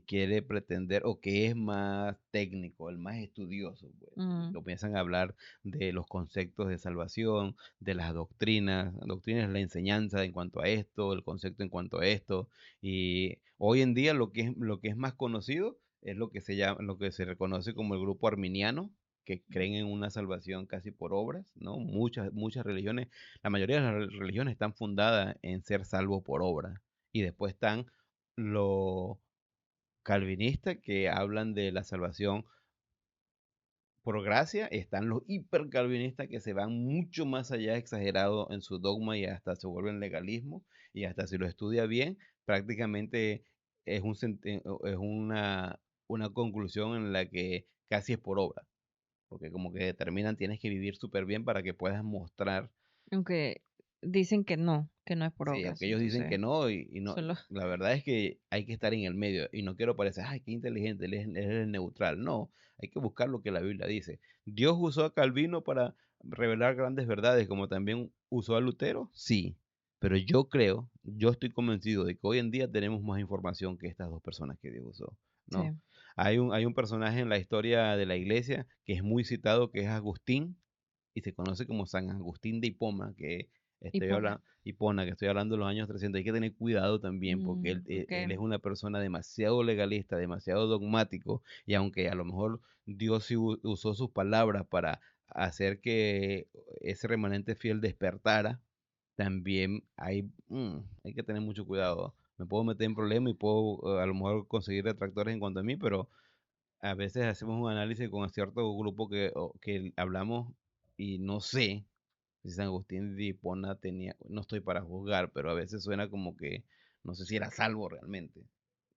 quiere pretender o que es más técnico, el más estudioso, pues, y Mm, comienzan a hablar de los conceptos de salvación, de las doctrinas. Doctrina es la enseñanza en cuanto a esto, el concepto en cuanto a esto. Y hoy en día lo que es más conocido es lo que se llama, lo que se reconoce como el grupo arminiano, que creen en una salvación casi por obras, ¿no? Muchas religiones, la mayoría de las religiones están fundadas en ser salvo por obra. Y después están los calvinistas que hablan de la salvación por gracia, están los hipercalvinistas que se van mucho más allá, exagerado en su dogma y hasta se vuelven legalismo y hasta si lo estudia bien, prácticamente es una conclusión en la que casi es por obra, porque como que determinan tienes que vivir súper bien para que puedas mostrar. aunque dicen que no es por Sí, aunque obras, ellos dicen entonces que no, y no, solo la verdad es que hay que estar en el medio, y no quiero parecer, ay, qué inteligente, él es el neutral. No, hay que buscar lo que la Biblia dice. Dios usó a Calvino para revelar grandes verdades, como también usó a Lutero, sí, pero yo estoy convencido de que hoy en día tenemos más información que estas dos personas que Dios usó, ¿no? sí, Hay un personaje en la historia de la iglesia que es muy citado, que es Agustín, y se conoce como San Agustín de Hipona, que y estoy pone, hablando, Hipona, que estoy hablando de los años 300. Hay que tener cuidado también porque él porque es una persona demasiado legalista, demasiado dogmático, y aunque a lo mejor Dios sí usó sus palabras para hacer que ese remanente fiel despertara, también hay que tener mucho cuidado. Me puedo meter en problemas y puedo a lo mejor conseguir detractores en cuanto a mí, pero a veces hacemos un análisis con cierto grupo que hablamos y no sé si San Agustín de Hipona tenía, no estoy para juzgar, pero a veces suena como que no sé si era salvo realmente.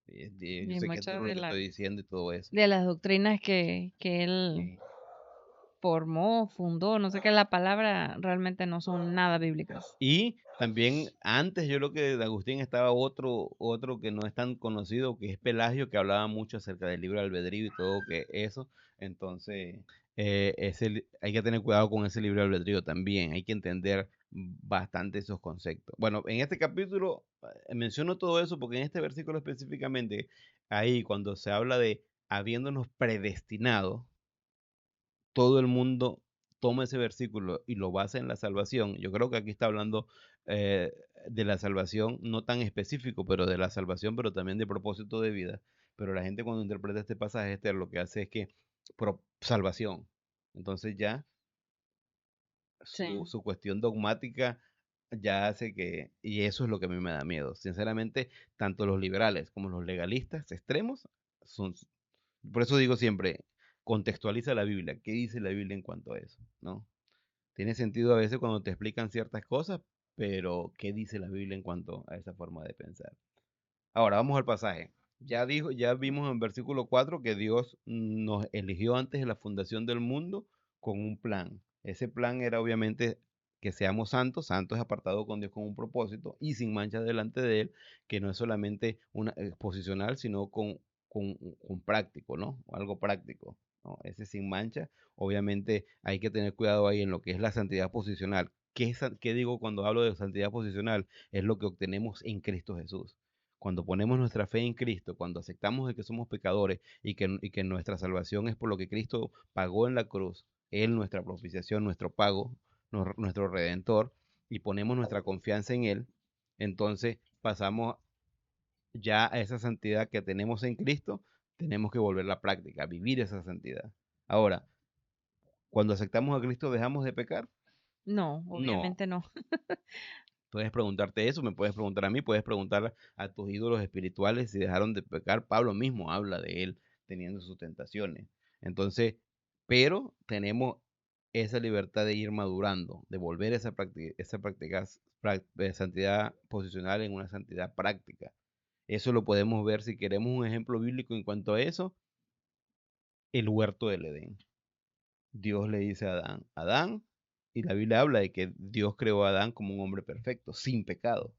Yo y sé que es duro muchas lo que estoy diciendo y todo eso. de las doctrinas que él Sí. formó, fundó, no sé qué la palabra, realmente no son nada bíblicas. Y también antes yo creo que de Agustín estaba otro que no es tan conocido, que es Pelagio, que hablaba mucho acerca del libre albedrío y todo que eso. Entonces, hay que tener cuidado con ese libre albedrío también. Hay que entender bastante esos conceptos. Bueno, en este capítulo menciono todo eso porque en este versículo específicamente, ahí cuando se habla de habiéndonos predestinado, todo el mundo toma ese versículo y lo basa en la salvación. Yo creo que aquí está hablando eh, de la salvación, no tan específico, pero de la salvación, pero también de propósito de vida. Pero la gente cuando interpreta este pasaje, lo que hace es que salvación. Entonces ya su, Sí. su cuestión dogmática ya hace y eso es lo que a mí me da miedo. Sinceramente, tanto los liberales como los legalistas extremos son, por eso digo siempre, contextualiza la Biblia. ¿Qué dice la Biblia en cuanto a eso? ¿No? Tiene sentido a veces cuando te explican ciertas cosas, pero ¿qué dice la Biblia en cuanto a esa forma de pensar? Ahora vamos al pasaje. Ya vimos en versículo 4 que Dios nos eligió antes de la fundación del mundo con un plan. Ese plan era obviamente que seamos santos, santos apartados con Dios con un propósito y sin mancha delante de Él, que no es solamente una posicional, sino con práctico, ¿no? Algo práctico, ¿no? Ese sin mancha, obviamente hay que tener cuidado ahí en lo que es la santidad posicional. ¿Qué digo cuando hablo de santidad posicional? Es lo que obtenemos en Cristo Jesús. Cuando ponemos nuestra fe en Cristo, cuando aceptamos de que somos pecadores y que nuestra salvación es por lo que Cristo pagó en la cruz, Él nuestra propiciación, nuestro pago, nuestro redentor, y ponemos nuestra confianza en Él, entonces pasamos ya a esa santidad que tenemos en Cristo, tenemos que volver a la práctica, vivir esa santidad. Ahora, cuando aceptamos a Cristo, ¿dejamos de pecar? No, No. obviamente no. Puedes preguntarte eso, me puedes preguntar a mí, puedes preguntar a tus ídolos espirituales si dejaron de pecar. Pablo mismo habla de él teniendo sus tentaciones. Entonces, pero tenemos esa libertad de ir madurando, de volver esa santidad posicional en una santidad práctica. Eso lo podemos ver si queremos un ejemplo bíblico en cuanto a eso, el huerto del Edén. Dios le dice a Adán, Adán, y la Biblia habla de que Dios creó a Adán como un hombre perfecto, sin pecado.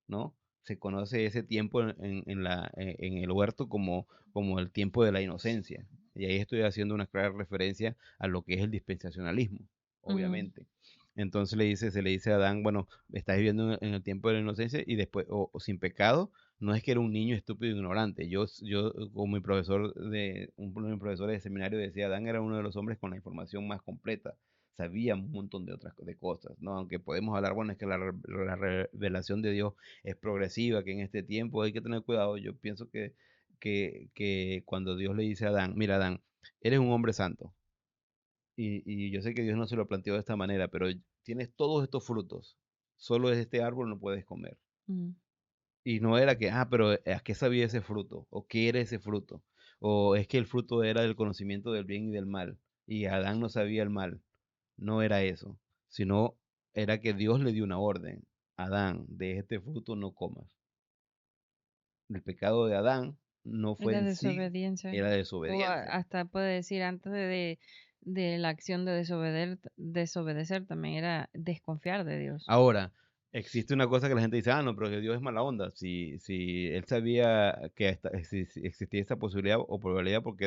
¿No? Se conoce ese tiempo en el huerto como el tiempo de la inocencia. Y ahí estoy haciendo una clara referencia a lo que es el dispensacionalismo, Ujú. obviamente. Entonces se le dice a Adán, bueno, estás viviendo en el tiempo de la inocencia y después, o sin pecado, no es que era un niño estúpido e ignorante. Yo como mi profesor uno de mis profesores de seminario decía, Adán era uno de los hombres con la información más completa, sabía un montón de otras de cosas, ¿no? Aunque podemos hablar, bueno, es que la revelación de Dios es progresiva, que en este tiempo hay que tener cuidado. Yo pienso que cuando Dios le dice a Adán, mira Adán, eres un hombre santo, y yo sé que Dios no se lo planteó de esta manera, pero tienes todos estos frutos, solo de este árbol no puedes comer. Mm. Y no era que, pero ¿a qué sabía ese fruto? ¿O qué era ese fruto? O es que el fruto era del conocimiento del bien y del mal, y Adán no sabía el mal. No era eso, sino era que Dios le dio una orden. Adán, de este fruto no comas. El pecado de Adán no fue Era en sí, desobediencia. era O desobediencia. hasta puede decir antes de la acción de desobedecer también era desconfiar de Dios. Ahora, existe una cosa que la gente dice, no, pero que Dios es mala onda. Si él sabía que si existía esa posibilidad o probabilidad, porque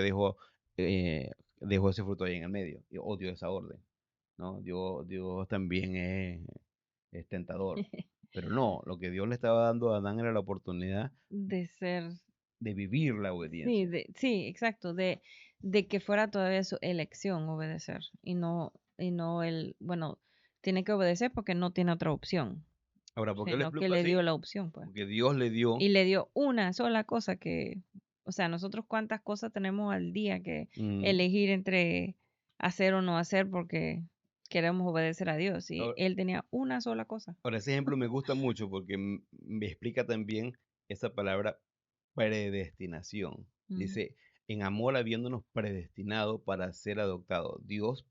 eh, dejó ese fruto ahí en el medio, o dio esa orden, ¿no? Dios también es tentador. Pero no, lo que Dios le estaba dando a Adán era la oportunidad De ser, de vivir la sí, obediencia. sí, exacto, de que fuera todavía su elección obedecer y no el, bueno, tiene que obedecer porque no tiene otra opción, Ahora, ¿por qué lo sino que explico le dio así? la opción, pues. Porque Dios le dio, Y le dio una sola cosa que, o sea, nosotros cuántas cosas tenemos al día que mm, elegir entre hacer o no hacer porque queremos obedecer a Dios. Y ahora, él tenía una sola cosa. ahora, ese ejemplo me gusta mucho porque me explica también esa palabra predestinación. Mm, Dice, en amor habiéndonos predestinado para ser adoptados. Dios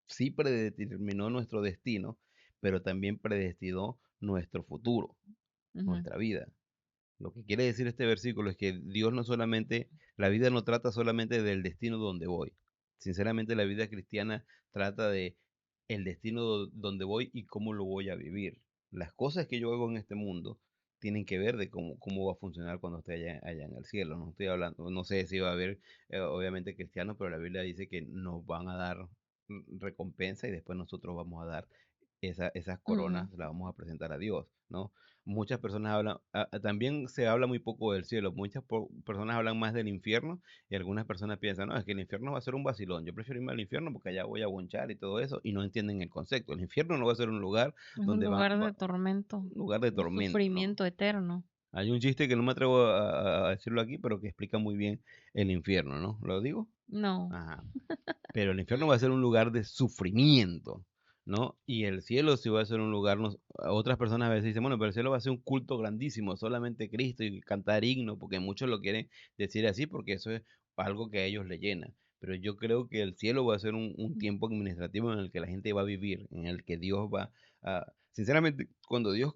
sí predeterminó nuestro destino, pero también predestinó nuestro futuro, ujú, nuestra vida. Lo que quiere decir este versículo es que Dios no solamente, la vida no trata solamente del destino donde voy. Sinceramente, la vida cristiana trata de el destino donde voy y cómo lo voy a vivir. Las cosas que yo hago en este mundo tienen que ver de cómo va a funcionar cuando esté allá en el cielo. No estoy hablando, no sé si va a haber, obviamente, cristianos, pero la Biblia dice que nos van a dar recompensa y después nosotros vamos a dar esas ujú. coronas, las vamos a presentar a Dios, ¿no? Muchas personas hablan, también se habla muy poco del cielo, muchas personas hablan más del infierno y algunas personas piensan, no, es que el infierno va a ser un vacilón, yo prefiero irme al infierno porque allá voy a bonchar y todo eso, y no entienden el concepto. El infierno no va a ser un lugar Es un donde lugar de tormento, un lugar de de tormento, ¿no? sufrimiento eterno. Hay un chiste que no me atrevo a decirlo aquí, pero que explica muy bien el infierno, ¿no? ¿Lo digo? No. Ajá. Pero el infierno va a ser un lugar de sufrimiento, ¿no? Y el cielo sí va a ser un lugar, otras personas a veces dicen, bueno, pero el cielo va a ser un culto grandísimo, solamente Cristo y cantar himnos, porque muchos lo quieren decir así, porque eso es algo que a ellos le llena. Pero yo creo que el cielo va a ser un tiempo administrativo en el que la gente va a vivir, en el que Dios va a... Sinceramente, cuando Dios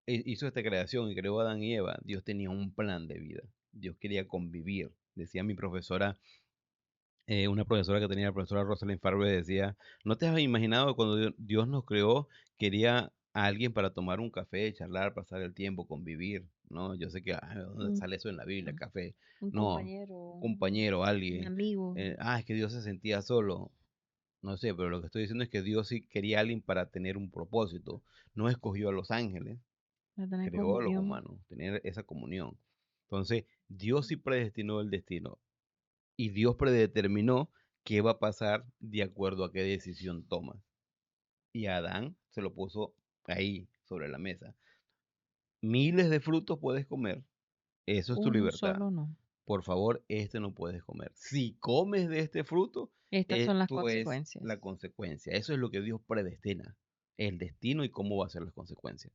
hizo esta creación y creó a Adán y Eva, Dios tenía un plan de vida. Dios quería convivir. Decía mi profesora, una profesora que tenía, la profesora Rosalind Farber, decía, ¿no te has imaginado que cuando Dios nos creó, quería a alguien para tomar un café, charlar, pasar el tiempo, convivir? No, yo sé que, ¿dónde Un, sale eso en la Biblia, café? un No, compañero, un compañero, un alguien. amigo, Es que Dios se sentía solo. No sé, pero lo que estoy diciendo es que Dios sí quería a alguien para tener un propósito. No escogió a los ángeles, para tener creó a los comunión. humanos, tener esa comunión. Entonces, Dios sí predestinó el destino y Dios predeterminó qué va a pasar de acuerdo a qué decisión tomas. Y a Adán se lo puso ahí, sobre la mesa. Miles de frutos puedes comer, eso es tu Uno libertad. solo no. Por favor, este no puedes comer. Si comes de este fruto, Estas son las esto es la consecuencias. consecuencia. Eso es lo que Dios predestina, el destino y cómo va a ser las consecuencias.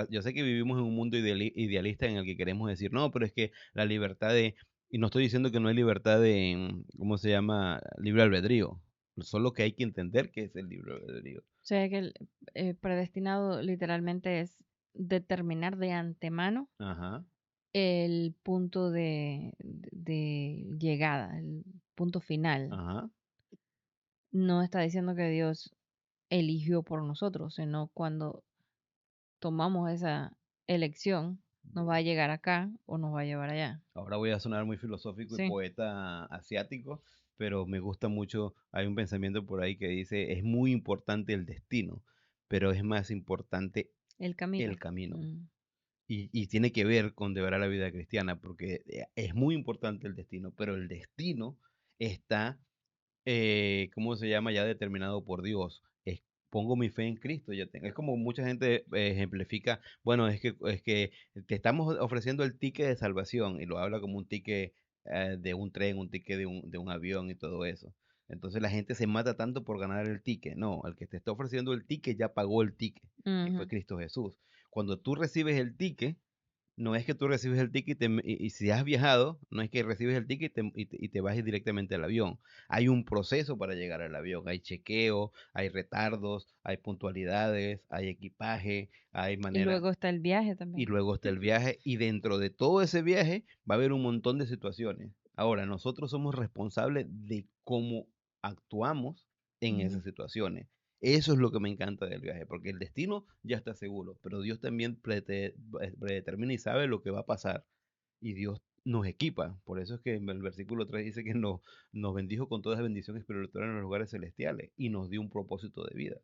Yo sé que vivimos en un mundo idealista en el que queremos decir, no, pero es que la libertad de, y no estoy diciendo que no hay libertad de, ¿cómo se llama? Libre albedrío. Solo que hay que entender qué es el libre albedrío. O sea que el predestinado literalmente es determinar de antemano Ajá, el punto de llegada, el punto final. ajá. No está diciendo que Dios eligió por nosotros, sino cuando tomamos esa elección, nos va a llegar acá o nos va a llevar allá. Ahora voy a sonar muy filosófico y Sí, poeta asiático, pero me gusta mucho, hay un pensamiento por ahí que dice, es muy importante el destino, pero es más importante el el camino. camino. Mm, Y tiene que ver con de verdad la vida cristiana, porque es muy importante el destino, pero el destino está ¿cómo se llama? Ya determinado por Dios. Pongo mi fe en Cristo. Es como mucha gente ejemplifica, bueno, es que te estamos ofreciendo el ticket de salvación y lo habla como un ticket de un tren, un ticket de un avión y todo eso. Entonces la gente se mata tanto por ganar el ticket. No, el que te está ofreciendo el ticket ya pagó el ticket, que fue ujú. Cristo Jesús. Cuando tú recibes el ticket, no es que tú recibes el ticket y si has viajado, no es que recibes el ticket y te vas directamente al avión. Hay un proceso para llegar al avión. Hay chequeo, hay retardos, hay puntualidades, hay equipaje, hay Y manera. luego está el viaje Y también. luego está el viaje. Y dentro de todo ese viaje va a haber un montón de situaciones. Ahora, nosotros somos responsables de cómo actuamos en Ujú. esas situaciones. Eso es lo que me encanta del viaje, porque el destino ya está seguro, pero Dios también predetermina y sabe lo que va a pasar. Y Dios nos equipa. Por eso es que en el versículo 3 dice que nos bendijo con todas las bendiciones espirituales en los lugares celestiales y nos dio un propósito de vida,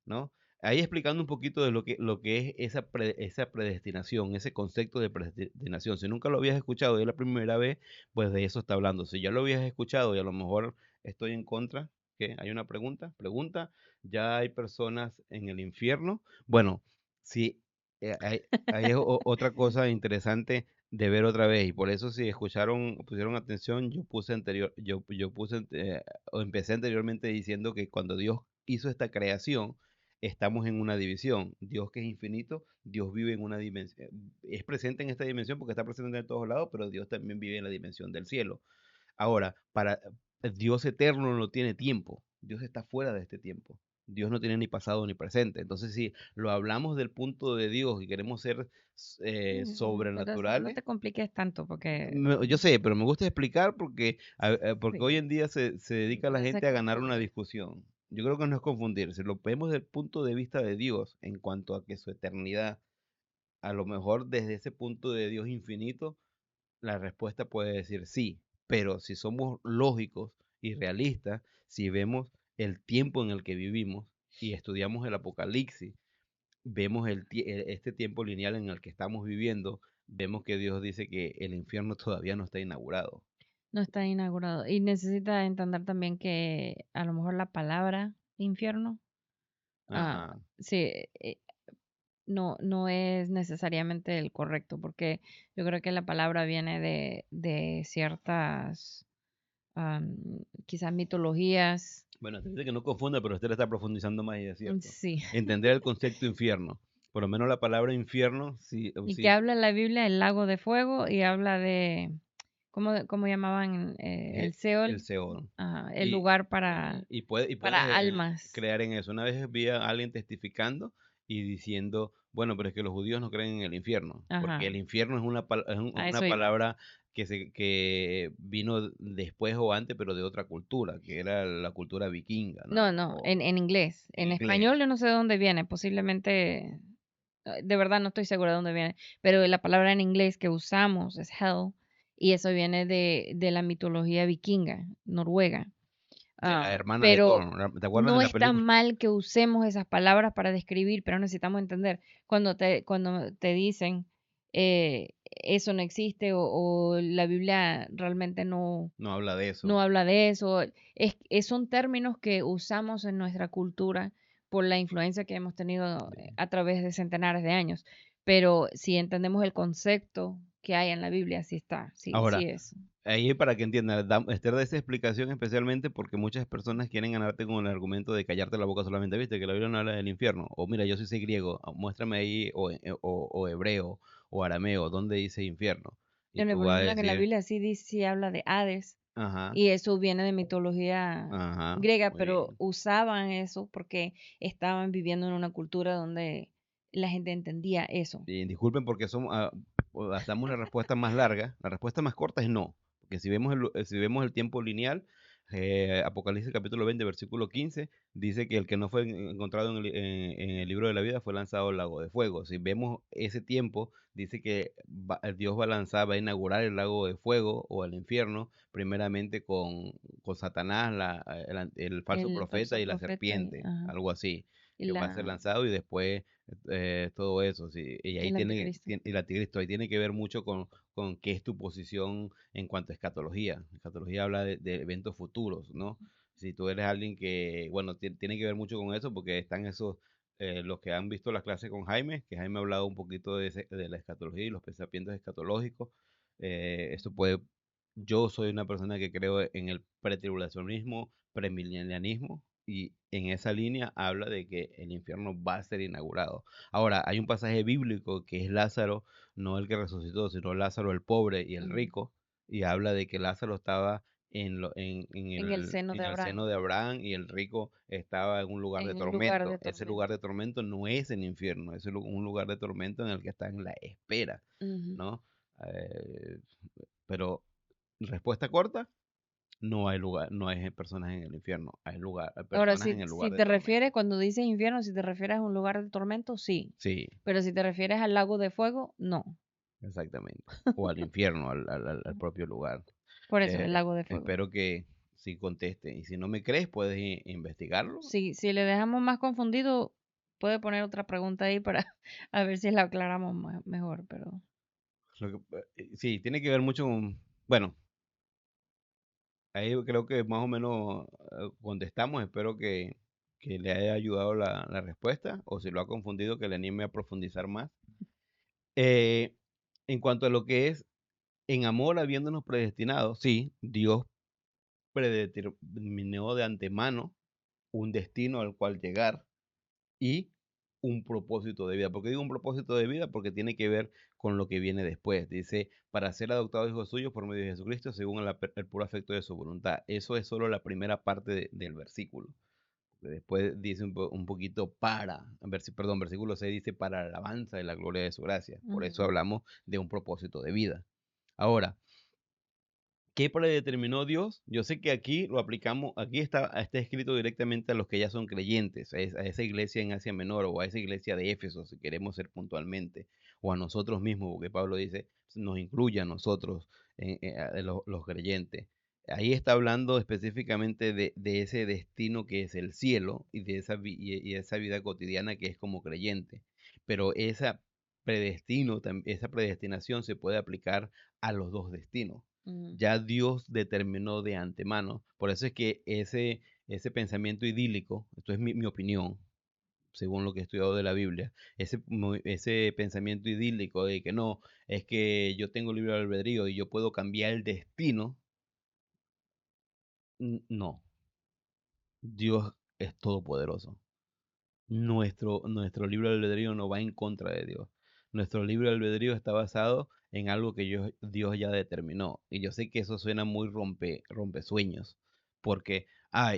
¿no? Ahí explicando un poquito de lo que es esa predestinación, ese concepto de predestinación. Si nunca lo habías escuchado y es la primera vez, pues de eso está hablando. Si ya lo habías escuchado y a lo mejor estoy en contra, ¿qué? ¿Hay una pregunta? Pregunta, ¿ya hay personas en el infierno? Bueno, sí, hay otra cosa interesante de ver otra vez y por eso si pusieron atención, o empecé anteriormente diciendo que cuando Dios hizo esta creación, estamos en una división. Dios que es infinito, Dios vive en una dimensión, es presente en esta dimensión porque está presente en todos lados, pero Dios también vive en la dimensión del cielo. Ahora, Dios eterno no tiene tiempo, Dios está fuera de este tiempo. Dios no tiene ni pasado ni presente. Entonces, si lo hablamos del punto de Dios y queremos ser Pero no sobrenaturales, te compliques tanto porque yo sé, pero me gusta explicar porque hoy sí, en día se dedica la uno se gente a ganar una confunde. discusión. Yo creo que no es confundirse, lo vemos desde el punto de vista de Dios en cuanto a que su eternidad, a lo mejor desde ese punto de Dios infinito, la respuesta puede decir sí, pero si somos lógicos y realistas, si vemos el tiempo en el que vivimos y estudiamos el Apocalipsis, vemos este tiempo lineal en el que estamos viviendo, vemos que Dios dice que el infierno todavía no está inaugurado. No está inaugurado. Y necesita entender también que a lo mejor la palabra infierno, ah, Ajá. sí, no es necesariamente el correcto, porque yo creo que la palabra viene de ciertas, am, quizás mitologías. Bueno, te dice que no confunda, pero usted está profundizando más y es cierto. Sí. Entender el concepto infierno. Por lo menos la palabra infierno, sí, Y que sí, habla en la Biblia el lago de fuego y habla de, ¿cómo llamaban el el Seol? Seol. Ajá, el Y, lugar y puedes para almas. creer en eso. Una vez vi a alguien testificando y diciendo, Bueno, pero es que los judíos no creen en el infierno, porque Ajá, el infierno es es a una eso iba. palabra que vino después o antes, pero de otra cultura, que era la cultura vikinga, ¿no? No, no, O en inglés. en En inglés. español yo no sé de dónde viene, posiblemente, de verdad no estoy segura de dónde viene, pero la palabra en inglés que usamos es hell y eso viene de la mitología vikinga, noruega. De la hermana de Thor, Pero ¿no? ¿Te acuerdas de no la es tan película? mal que usemos esas palabras para describir, pero necesitamos entender cuando te dicen eso no existe o la Biblia realmente No habla de no eso. habla de eso. Son términos que usamos en nuestra cultura por la influencia que hemos tenido Sí. a través de centenares de años. Pero si entendemos el concepto que hay en la Biblia, sí está, sí, sí Ahora, es. ahí para que entiendas, Esther da esa explicación especialmente porque muchas personas quieren ganarte con el argumento de callarte la boca solamente, viste, que la Biblia no habla del infierno. O mira, yo sí sé griego, muéstrame ahí, o hebreo, o arameo, ¿dónde dice infierno? Y Bueno, tú por vas a ejemplo, que la decir, Biblia sí dice, sí habla de Hades, ajá, y eso viene de mitología ajá, griega, muy pero bien. usaban eso porque estaban viviendo en una cultura donde la gente entendía eso. Y disculpen porque damos la respuesta más larga. La respuesta más corta es no. Porque si vemos el tiempo lineal, Apocalipsis capítulo 20 versículo 15 dice que el que no fue encontrado en el libro de la vida fue lanzado al lago de fuego. Si vemos ese tiempo, dice que Dios va a inaugurar el lago de fuego o el infierno, primeramente con Satanás, el falso El profeta falso y la profeta serpiente, ajá, algo así, y que va a ser la, lanzado y después todo eso, sí. Y ahí el anticristo. el anticristo, ahí tiene que ver mucho con qué es tu posición en cuanto a escatología. Escatología habla de eventos futuros, ¿no? Si tú eres alguien que, bueno, tiene que ver mucho con eso porque están esos, los que han visto las clases con Jaime, que Jaime ha hablado un poquito de la escatología y los pensamientos escatológicos. Eso puede, yo soy una persona que creo en el pretribulacionismo, premilenianismo, y en esa línea habla de que el infierno va a ser inaugurado. Ahora, hay un pasaje bíblico que es Lázaro, no el que resucitó, sino Lázaro el pobre y el Ujú. rico, y habla de que Lázaro estaba En el seno en de el seno Abraham, de Abraham y el rico estaba en un lugar de en el lugar tormento. de Ese lugar tormento. de tormento no es el infierno, es un lugar de tormento en el que está en la espera, Ujú. ¿no? Eh, pero, respuesta corta, no hay lugar, no hay personas en el infierno, hay Ahora, personas en el si lugar de te tormento. refieres, cuando dices infierno, si te refieres a un lugar de tormento, sí. Sí, Pero si te refieres al lago de fuego, no. exactamente. O al infierno, al propio lugar. Por eso, el lago de fuego. Espero que sí conteste. Y si no me crees, puedes investigarlo. Si le dejamos más confundido, puede poner otra pregunta ahí para a ver si la aclaramos mejor, pero Sí, tiene que ver mucho con, bueno, ahí creo que más o menos contestamos. Espero que le haya ayudado la respuesta, o si lo ha confundido, que le anime a profundizar más. Eh, en cuanto a lo que es en amor habiéndonos predestinado, sí, Dios predeterminó de antemano un destino al cual llegar y un propósito de vida. ¿Por qué digo un propósito de vida? Porque tiene que ver con lo que viene después. Dice, para ser adoptados hijos suyos por medio de Jesucristo, según el puro afecto de su voluntad. Eso es solo la primera parte del versículo. Después dice un poquito perdón, versículo 6 dice para la alabanza de la gloria de su gracia. Por eso ujú, hablamos de un propósito de vida. Ahora, ¿qué predeterminó Dios? Yo sé que aquí lo aplicamos, está escrito directamente a los que ya son creyentes, a esa iglesia en Asia Menor o a esa iglesia de Éfeso, si queremos ser puntualmente, o a nosotros mismos, porque Pablo dice, nos incluye a nosotros, los creyentes. Ahí está hablando específicamente de ese destino que es el cielo y de y esa vida cotidiana que es como creyente. Pero esa predestinación se puede aplicar a los dos destinos. ujú. Ya Dios determinó de antemano. Por eso es que ese pensamiento idílico, esto es mi opinión, según lo que he estudiado de la Biblia, ese pensamiento idílico de que no, es que yo tengo libre albedrío y yo puedo cambiar el destino, no, Dios es todopoderoso. Nuestro libre albedrío no va en contra de Dios. Nuestro libre albedrío está basado en algo que Dios ya determinó. Y yo sé que eso suena muy rompesueños, porque,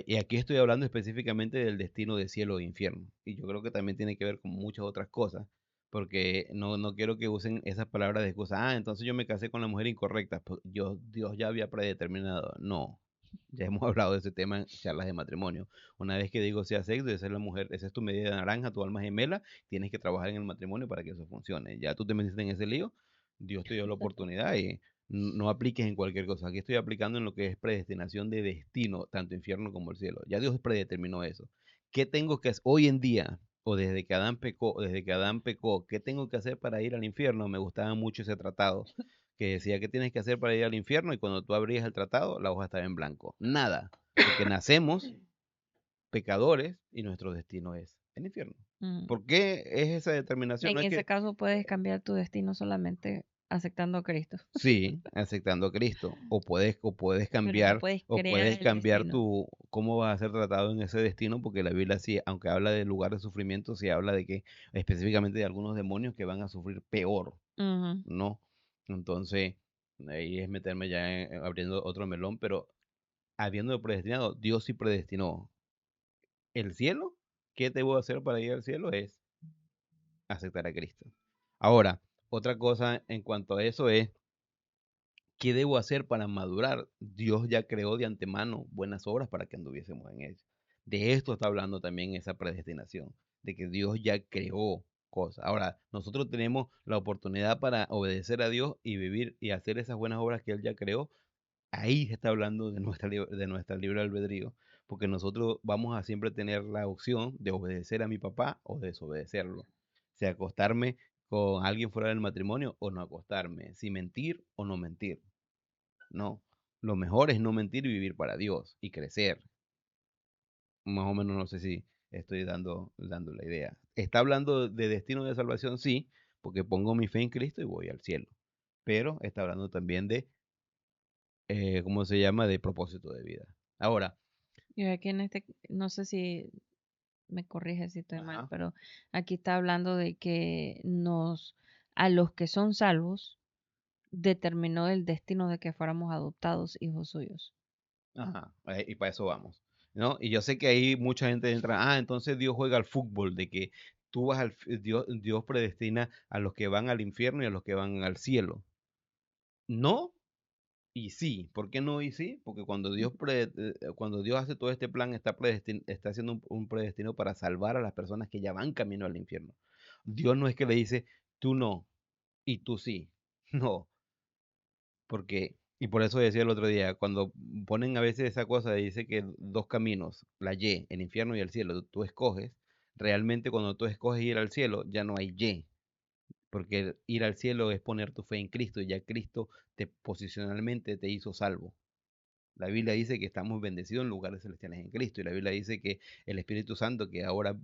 y aquí estoy hablando específicamente del destino de cielo e infierno. Y yo creo que también tiene que ver con muchas otras cosas, porque no quiero que usen esas palabras de excusa. Ah, entonces yo me casé con la mujer incorrecta. Pues Dios ya había predeterminado. No, ya hemos hablado de ese tema en charlas de matrimonio. Una vez que digo sea sexo, esa es la mujer, esa es tu medida de naranja, tu alma gemela, tienes que trabajar en el matrimonio para que eso funcione. Ya tú te metiste en ese lío, Dios te dio la oportunidad y no apliques en cualquier cosa. Aquí estoy aplicando en lo que es predestinación de destino, tanto infierno como el cielo. Ya Dios predeterminó eso. ¿Qué tengo que hacer hoy en día? O desde que Adán pecó, ¿qué tengo que hacer para ir al infierno? Me gustaba mucho ese tratado que decía qué tienes que hacer para ir al infierno y cuando tú abrías el tratado, la hoja estaba en blanco. Nada, porque nacemos pecadores y nuestro destino es el infierno. Mm. ¿Por qué es esa determinación? En No es ese que caso puedes cambiar tu destino solamente aceptando a Cristo, sí, aceptando a Cristo, pero no puedes o crear puedes el cambiar destino. tu cómo vas a ser tratado en ese destino, porque la Biblia sí, aunque habla de lugar de sufrimiento, sí habla de que específicamente de algunos demonios que van a sufrir peor. Ujú. ¿No? Entonces, ahí es meterme ya abriendo otro melón, pero habiendo predestinado, Dios sí predestinó el cielo. ¿Qué debo hacer para ir al cielo? Es aceptar a Cristo. Ahora, otra cosa en cuanto a eso es, ¿qué debo hacer para madurar? Dios ya creó de antemano buenas obras para que anduviésemos en ellas. De esto está hablando también esa predestinación, de que Dios ya creó cosas. Ahora, nosotros tenemos la oportunidad para obedecer a Dios y vivir y hacer esas buenas obras que Él ya creó. Ahí se está hablando de de nuestra libre albedrío, porque nosotros vamos a siempre tener la opción de obedecer a mi papá o desobedecerlo. O sea, acostarme con alguien fuera del matrimonio o no acostarme, si mentir o no mentir. No, lo mejor es no mentir y vivir para Dios y crecer. Más o menos no sé si estoy dando la idea. Está hablando de destino de salvación, sí, porque pongo mi fe en Cristo y voy al cielo. Pero está hablando también de, ¿cómo se llama? De propósito de vida. Ahora, Y aquí en este, no sé si me corrige si estoy mal, ajá, pero aquí está hablando de que a los que son salvos, determinó el destino de que fuéramos adoptados hijos suyos. ajá, y para eso vamos, ¿no? Y yo sé que ahí mucha gente entra, entonces Dios juega al fútbol, de que tú vas Dios predestina a los que van al infierno y a los que van al cielo. No, y sí, ¿por qué no y sí? Porque cuando Dios hace todo este plan, está haciendo un predestino para salvar a las personas que ya van camino al infierno. Dios no es que le dice, tú no, y tú sí. No, porque, y por eso decía el otro día, cuando ponen a veces esa cosa, dice que dos caminos, la Y, el infierno y el cielo, tú escoges, realmente cuando tú escoges ir al cielo, ya no hay Y, porque ir al cielo es poner tu fe en Cristo, y ya Cristo te posicionalmente te hizo salvo. La Biblia dice que estamos bendecidos en lugares celestiales en Cristo. Y la Biblia dice que el Espíritu Santo, que ahora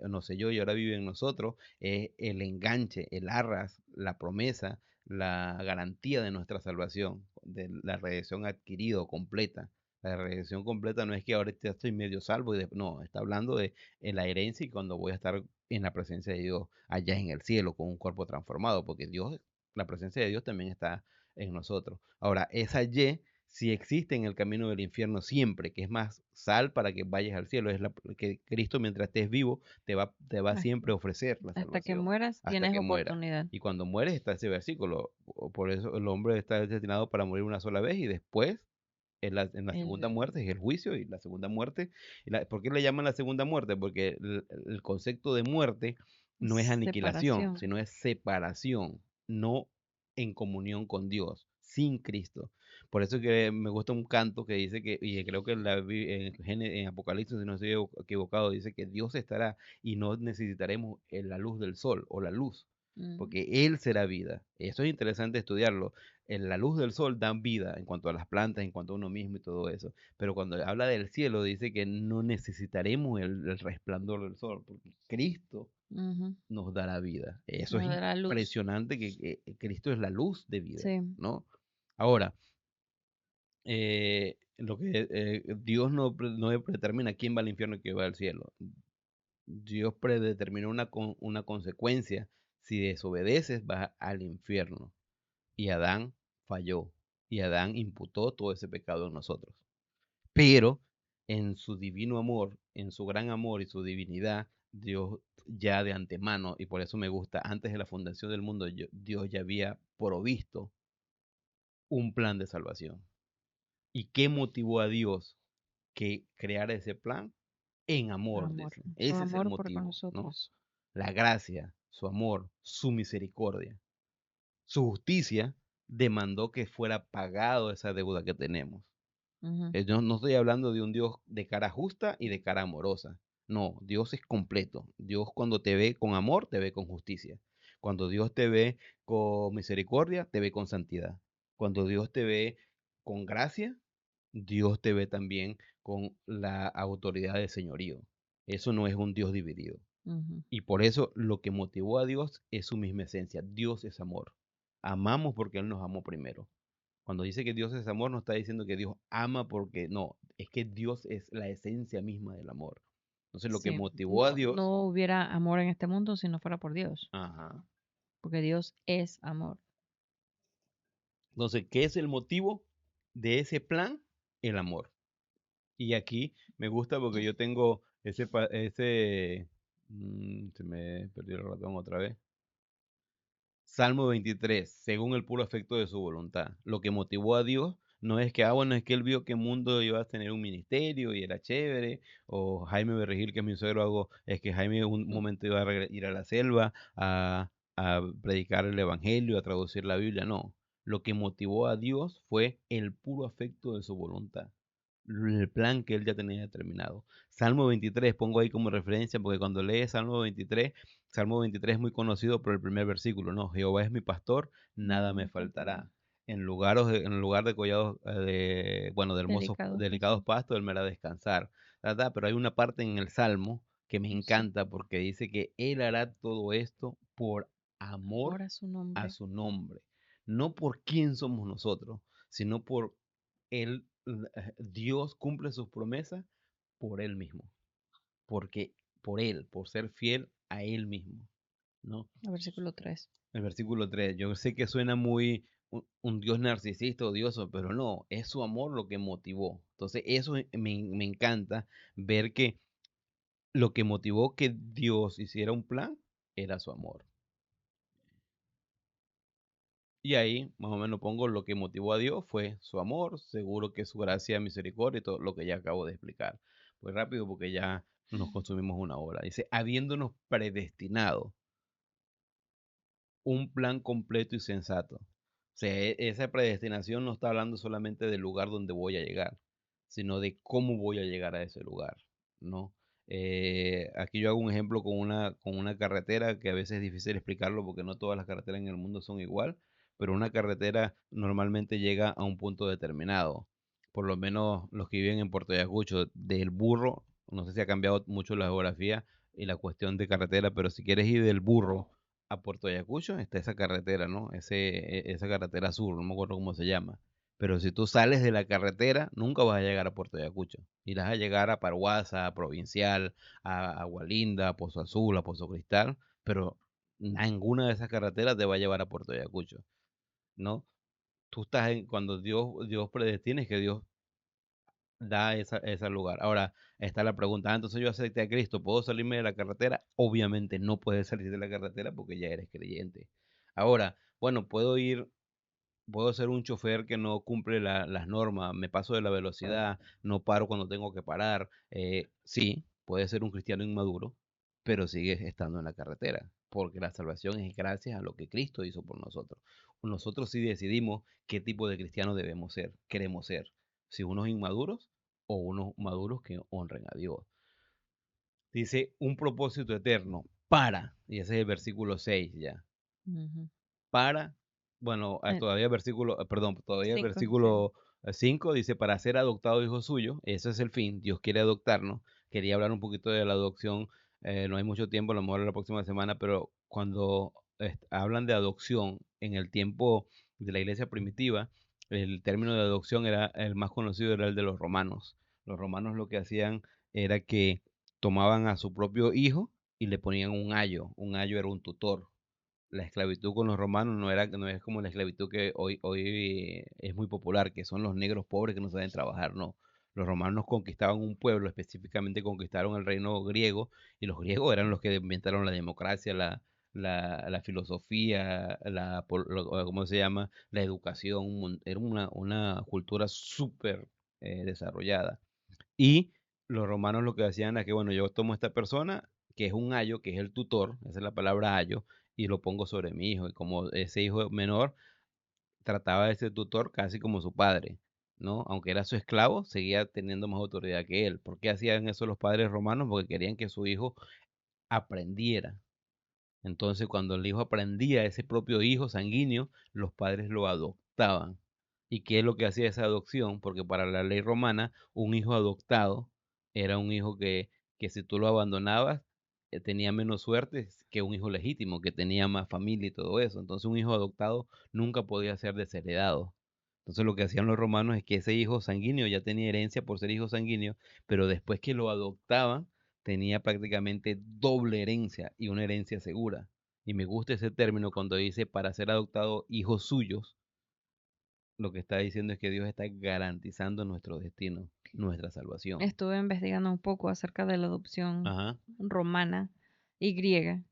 nos selló y ahora vive en nosotros, es el enganche, el arras, la promesa, la garantía de nuestra salvación, de la redención adquirida o completa. La redención completa no es que ahora estoy medio salvo, no, está hablando de en la herencia y cuando voy a estar en la presencia de Dios allá en el cielo con un cuerpo transformado, porque Dios, la presencia de Dios también está en nosotros. Ahora, esa Y si existe en el camino del infierno siempre, que es más sal para que vayas al cielo, es la que Cristo mientras estés vivo te va Has- siempre a ofrecer la Hasta que salvación mueras hasta tienes que muera. oportunidad. Y cuando mueres está ese versículo, por eso el hombre está destinado para morir una sola vez y después en la segunda El, muerte es el juicio y la segunda muerte. ¿Por qué le llaman la segunda muerte? Porque el concepto de muerte no es aniquilación, separación. sino es separación, no en comunión con Dios, sin Cristo. Por eso que me gusta un canto que dice que, y creo que en Apocalipsis, si no estoy equivocado, dice que Dios estará y no necesitaremos la luz del sol o la luz, Mm. porque Él será vida. Eso es interesante estudiarlo. La luz del sol da vida en cuanto a las plantas, en cuanto a uno mismo y todo eso. Pero cuando habla del cielo, dice que no necesitaremos el resplandor del sol, porque Cristo Ujú. nos dará vida. Eso es Nos dará luz. impresionante que Cristo es la luz de vida, Sí. ¿no? Ahora, lo que Dios no predetermina quién va al infierno y quién va al cielo. Dios predeterminó una consecuencia. Si desobedeces, vas al infierno. Y Adán falló. Y Adán imputó todo ese pecado en nosotros. Pero en su divino amor, en su gran amor y su divinidad, Dios ya de antemano, y por eso me gusta, antes de la fundación del mundo, Dios ya había provisto un plan de salvación. ¿Y qué motivó a Dios que creara ese plan? En amor, Amor. dice. Su Ese es el amor por con motivo, ¿no? nosotros. La gracia, su amor, su misericordia, su justicia demandó que fuera pagado esa deuda que tenemos. Ujú. Yo no estoy hablando de un Dios de cara justa y de cara amorosa. No, Dios es completo. Dios cuando te ve con amor, te ve con justicia. Cuando Dios te ve con misericordia, te ve con santidad. Cuando Dios te ve con gracia, Dios te ve también con la autoridad de señorío. Eso no es un Dios dividido. Ujú. Y por eso lo que motivó a Dios es su misma esencia. Dios es amor. Amamos porque Él nos amó primero. Cuando dice que Dios es amor, no está diciendo que Dios ama porque no, es que Dios es la esencia misma del amor. Entonces lo que Sí, motivó a no, Dios, no hubiera amor en este mundo si no fuera por Dios, ajá. porque Dios es amor. Entonces, ¿qué es el motivo de ese plan? El amor. Y aquí me gusta porque yo tengo se me perdió el ratón otra vez. Salmo 23, según el puro afecto de su voluntad. Lo que motivó a Dios no es que, bueno, es que él vio que el mundo iba a tener un ministerio y era chévere, o Jaime Berregil, que es mi suegro, es que Jaime un Mm. momento iba a ir a la selva a predicar el evangelio, a traducir la Biblia. No, lo que motivó a Dios fue el puro afecto de su voluntad, el plan que él ya tenía determinado. Salmo 23, pongo ahí como referencia, porque cuando lees Salmo 23 es muy conocido por el primer versículo, ¿no? Jehová es mi pastor, nada Nada me me faltará. faltará. En lugar de collados, bueno, de hermosos, Delicado delicados pastor. pastos, él me hará descansar. ¿Verdad? Pero hay una parte en el Salmo que me Sí, encanta porque dice que él hará todo esto por amor ahora su a nombre. su nombre. No por quién somos nosotros, sino por él, Dios cumple sus promesas por él mismo, porque por él, por ser fiel a él mismo, ¿no? El versículo 3. El versículo 3 yo sé que suena muy un Dios narcisista, odioso, pero no, es su amor lo que motivó. Entonces, eso me encanta ver que lo que motivó que Dios hiciera un plan era su amor. Y ahí más o menos pongo lo que motivó a Dios fue su amor, seguro que su gracia, misericordia y todo lo que ya acabo de explicar. Pues rápido porque ya nos consumimos una hora. Dice, habiéndonos predestinado un plan completo y sensato. O sea, esa predestinación no está hablando solamente del lugar donde voy a llegar, sino de cómo voy a llegar a ese lugar, ¿no? Aquí yo hago un ejemplo con una carretera que a veces es difícil explicarlo porque no todas las carreteras en el mundo son igual, pero una carretera normalmente llega a un punto determinado. Por lo menos los que viven en Puerto Ayacucho, del burro, no sé si ha cambiado mucho la geografía y la cuestión de carretera, pero si quieres ir del burro a Puerto Ayacucho está esa carretera, ¿no? Esa carretera sur, no me acuerdo cómo se llama. Pero si tú sales de la carretera, nunca vas a llegar a Puerto Ayacucho. Irás a llegar a Parguasa, a Provincial, a Agualinda, a Pozo Azul, a Pozo Cristal, pero ninguna de esas carreteras te va a llevar a Puerto Ayacucho, ¿no? Tú estás cuando Dios predestina, es que Dios da ese lugar. Ahora está la pregunta, entonces yo acepté a Cristo, ¿puedo salirme de la carretera? Obviamente no puedes salir de la carretera porque ya eres creyente. Ahora, bueno, puedo ser un chofer que no cumple las normas, me paso de la velocidad, no paro cuando tengo que parar. Sí, puede ser un cristiano inmaduro, pero sigues estando en la carretera, porque la salvación es gracias a lo que Cristo hizo por nosotros. Nosotros sí decidimos qué tipo de cristiano debemos ser, queremos ser, si unos inmaduros o unos maduros que honren a Dios. Dice un propósito eterno y ese es el versículo 6 ya Ujú. para, bueno, Eh, todavía versículo, perdón, todavía 5, sí. versículo 5 dice, para ser adoptado hijo suyo, ese es el fin, Dios quiere adoptarnos. Quería hablar un poquito de la adopción, no hay mucho tiempo, a lo mejor la próxima semana, pero cuando hablan de adopción en el tiempo de la iglesia primitiva, el término de adopción era el más conocido, era el de los romanos. Los romanos lo que hacían era que tomaban a su propio hijo y le ponían un ayo era un tutor. La esclavitud con los romanos no es como la esclavitud que hoy es muy popular, que son los negros pobres que no saben trabajar, no. Los romanos conquistaban un pueblo, específicamente conquistaron el reino griego, y los griegos eran los que inventaron la democracia, la filosofía, ¿cómo se llama? La educación, era una cultura súper desarrollada. Y los romanos lo que hacían es que, bueno, yo tomo a esta persona, que es un ayo, que es el tutor, esa es la palabra ayo, y lo pongo sobre mi hijo. Y como ese hijo menor trataba a ese tutor casi como su padre, ¿no? Aunque era su esclavo, seguía teniendo más autoridad que él. ¿Por qué hacían eso los padres romanos? Porque querían que su hijo aprendiera. Entonces, cuando el hijo aprendía, ese propio hijo sanguíneo, los padres lo adoptaban. ¿Y qué es lo que hacía esa adopción? Porque para la ley romana, un hijo adoptado era un hijo que si tú lo abandonabas, tenía menos suerte que un hijo legítimo, que tenía más familia y todo eso. Entonces, un hijo adoptado nunca podía ser desheredado. Entonces, lo que hacían los romanos es que ese hijo sanguíneo ya tenía herencia por ser hijo sanguíneo, pero después que lo adoptaban, tenía prácticamente doble herencia y una herencia segura. Y me gusta ese término cuando dice para ser adoptado hijos suyos, lo que está diciendo es que Dios está garantizando nuestro destino, nuestra salvación. Estuve investigando un poco acerca de la adopción Ajá, romana y griega,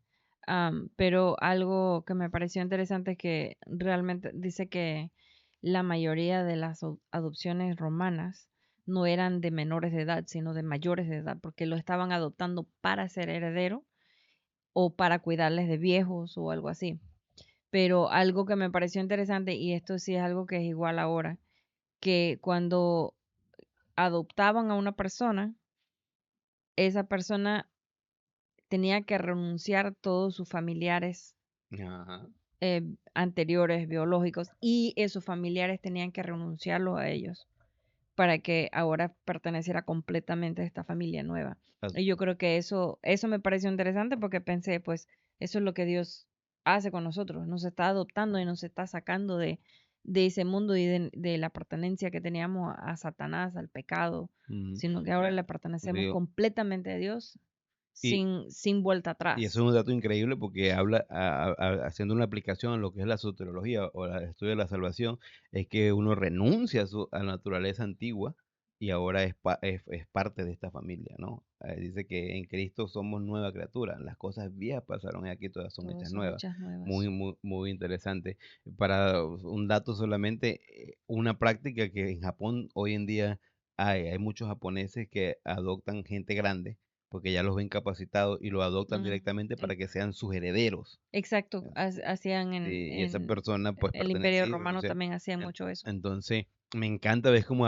pero algo que me pareció interesante es que realmente dice que la mayoría de las adopciones romanas no eran de menores de edad, sino de mayores de edad, porque lo estaban adoptando para ser heredero o para cuidarles de viejos o algo así. Pero algo que me pareció interesante, y esto sí es algo que es igual ahora, que cuando adoptaban a una persona, esa persona tenía que renunciar a todos sus familiares ajá. anteriores biológicos y esos familiares tenían que renunciarlo a ellos para que ahora perteneciera completamente a esta familia nueva. As- Y yo creo que eso me pareció interesante porque pensé, pues, eso es lo que Dios hace con nosotros, nos está adoptando y nos está sacando de ese mundo y de la pertenencia que teníamos a Satanás, al pecado, Ujú. sino que ahora le pertenecemos Digo, completamente a Dios y, sin vuelta y eso atrás. es un dato increíble porque habla, haciendo una aplicación a lo que es la soteriología o el estudio de la salvación, es que uno renuncia a la naturaleza antigua y ahora es parte de esta familia, ¿no? Dice que en Cristo somos nueva criatura, las cosas viejas pasaron y aquí todas son Todas hechas son nuevas. hechas Muy, nuevas. muy, muy interesante. Para un dato solamente, una práctica que en Japón hoy en día hay muchos japoneses que adoptan gente grande porque ya los ven capacitados y lo adoptan Mm, directamente sí. para que sean sus herederos. Exacto, hacían Y esa persona pues el Imperio pertenecía, o Romano sea, también hacían mucho eso. entonces me encanta ver cómo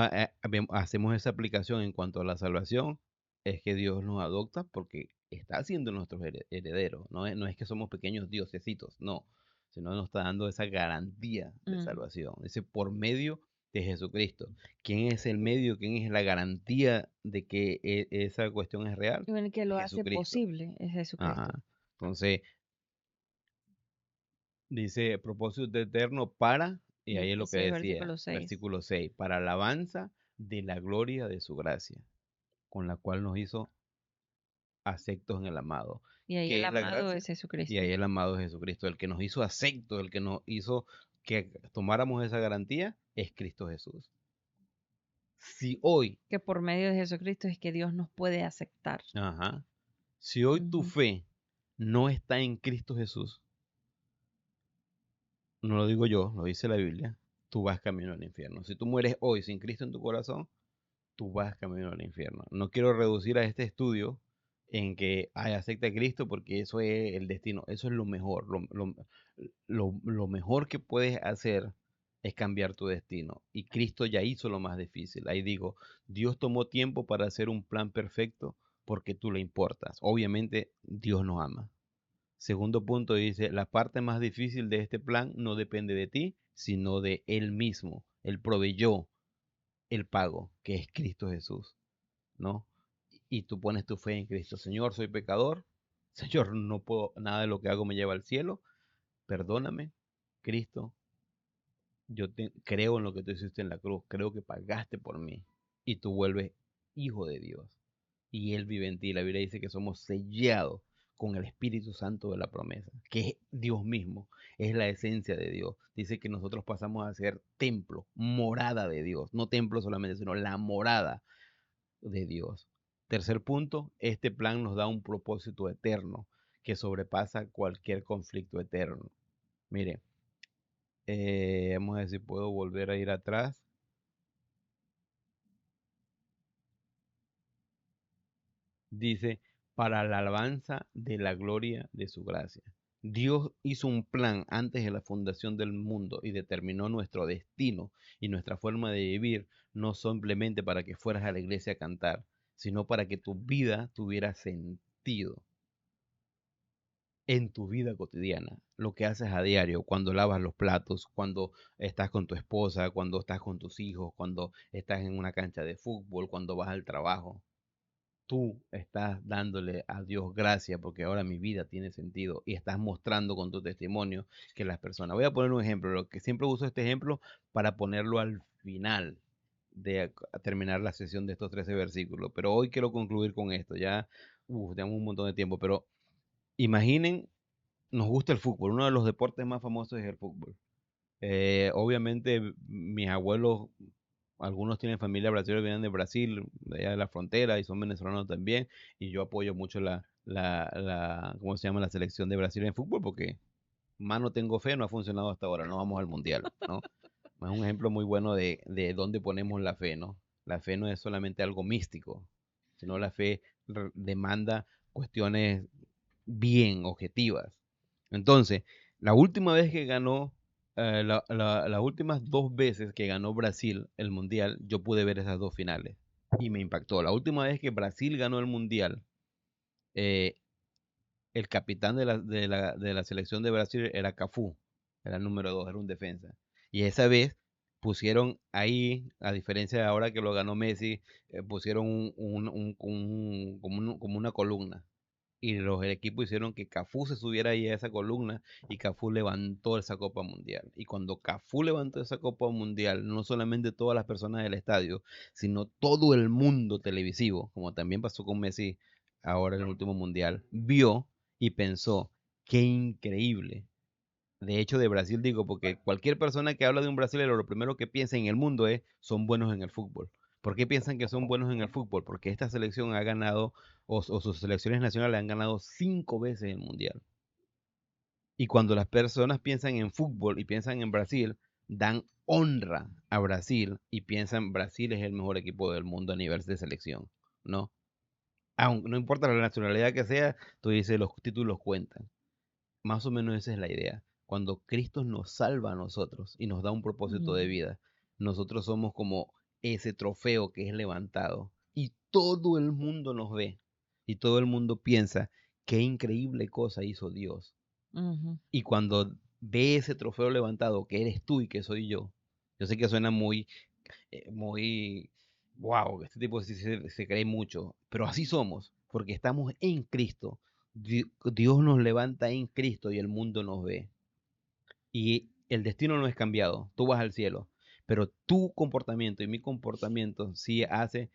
hacemos esa aplicación en cuanto a la salvación, es que Dios nos adopta porque está haciendo nuestros herederos, no es que somos pequeños diosesitos, no, sino nos está dando esa garantía de Mm. salvación, ese por medio de Jesucristo. ¿Quién es el medio? ¿Quién es la garantía de que esa cuestión es real? Y el que lo hace Jesucristo. posible es Jesucristo. Ajá. Entonces, dice propósito eterno para, y ahí es lo que Dice el decía, versículo 6. versículo 6 para alabanza de la gloria de su gracia, con la cual nos hizo aceptos en el amado. Y ahí el ¿Qué es la amado gracia? es Y Jesucristo. ahí el amado es Jesucristo, el que nos hizo aceptos, el que nos hizo que tomáramos esa garantía, es Cristo Jesús. Si hoy, Que por medio de Jesucristo es que Dios nos puede aceptar. ajá, si hoy tu Ujú. fe no está en Cristo Jesús, no lo digo yo, lo dice la Biblia, tú vas camino al infierno. Si tú mueres hoy sin Cristo en tu corazón, tú vas camino al infierno. No quiero reducir a este estudio en que acepta a Cristo porque eso es el destino, eso es lo mejor. Lo mejor que puedes hacer es cambiar tu destino. Y Cristo ya hizo lo más difícil. Ahí digo, Dios tomó tiempo para hacer un plan perfecto porque tú le importas. Obviamente Dios nos ama. Segundo punto dice, la parte más difícil de este plan no depende de ti, sino de Él mismo. Él proveyó el pago, que es Cristo Jesús, ¿no? Y tú pones tu fe en Cristo. Señor, soy pecador. Señor, no puedo, nada de lo que hago me lleva al cielo. Perdóname, Cristo. Creo en lo que tú hiciste en la cruz. Creo que pagaste por mí. Y tú vuelves hijo de Dios. Y Él vive en ti. La Biblia dice que somos sellados con el Espíritu Santo de la promesa, que es Dios mismo, es la esencia de Dios. Dice que nosotros pasamos a ser templo, morada de Dios, no templo solamente, sino la morada. de Dios. Tercer punto, este plan nos da un propósito eterno que sobrepasa cualquier conflicto eterno. Mire, vamos a ver si puedo volver a ir atrás. Dice, para la alabanza de la gloria de su gracia. Dios hizo un plan antes de la fundación del mundo y determinó nuestro destino y nuestra forma de vivir, no simplemente para que fueras a la iglesia a cantar, sino para que tu vida tuviera sentido en tu vida cotidiana, lo que haces a diario, cuando lavas los platos, cuando estás con tu esposa, cuando estás con tus hijos, cuando estás en una cancha de fútbol, cuando vas al trabajo. Tú estás dándole a Dios gracias porque ahora mi vida tiene sentido y estás mostrando con tu testimonio que las personas. Voy a poner un ejemplo, lo que siempre uso este ejemplo para ponerlo al final de terminar la sesión de estos 13 versículos, pero hoy quiero concluir con esto, ya tenemos un montón de tiempo, pero imaginen, nos gusta el fútbol, uno de los deportes más famosos es el fútbol. Obviamente mis abuelos, algunos tienen familia brasileña, vienen de Brasil, de allá de la frontera, y son venezolanos también, y yo apoyo mucho ¿cómo se llama? La selección de Brasil en fútbol, porque más no tengo fe, no ha funcionado hasta ahora, no vamos al mundial, ¿no? Es un ejemplo muy bueno de dónde ponemos la fe, ¿no? La fe no es solamente algo místico, sino la fe demanda cuestiones bien objetivas. Entonces, la última vez que ganó, las últimas dos veces que ganó Brasil el Mundial, yo pude ver esas dos finales y me impactó. La última vez que Brasil ganó el Mundial, eh, el capitán de la selección de Brasil era Cafú, era el número 2, era un defensa. Y esa vez pusieron ahí, a diferencia de ahora que lo ganó Messi, pusieron como una columna y el equipos hicieron que Cafú se subiera ahí a esa columna y Cafú levantó esa Copa Mundial. Y cuando Cafú levantó esa Copa Mundial, no solamente todas las personas del estadio, sino todo el mundo televisivo, como también pasó con Messi ahora en el último Mundial, vio y pensó, qué increíble. De hecho, de Brasil digo, porque cualquier persona que habla de un brasileño, lo primero que piensa en el mundo es, son buenos en el fútbol. ¿Por qué piensan que son buenos en el fútbol? Porque esta selección ha ganado, o sus selecciones nacionales han ganado 5 veces el Mundial. Y cuando las personas piensan en fútbol y piensan en Brasil, dan honra a Brasil y piensan Brasil es el mejor equipo del mundo a nivel de selección, ¿no? Aunque no importa la nacionalidad que sea, tú dices los títulos cuentan. Más o menos esa es la idea. Cuando Cristo nos salva a nosotros y nos da un propósito de Mm, vida, nosotros somos como ese trofeo que es levantado y todo el mundo nos ve y todo el mundo piensa qué increíble cosa hizo Dios. ujú, Y cuando ve ese trofeo levantado, que eres tú y que soy yo sé que suena muy, wow, este tipo se cree mucho, pero así somos, porque estamos en Cristo. Dios nos levanta en Cristo y el mundo nos ve. Y el destino no es cambiado, tú vas al cielo, pero tu comportamiento y mi comportamiento sí hace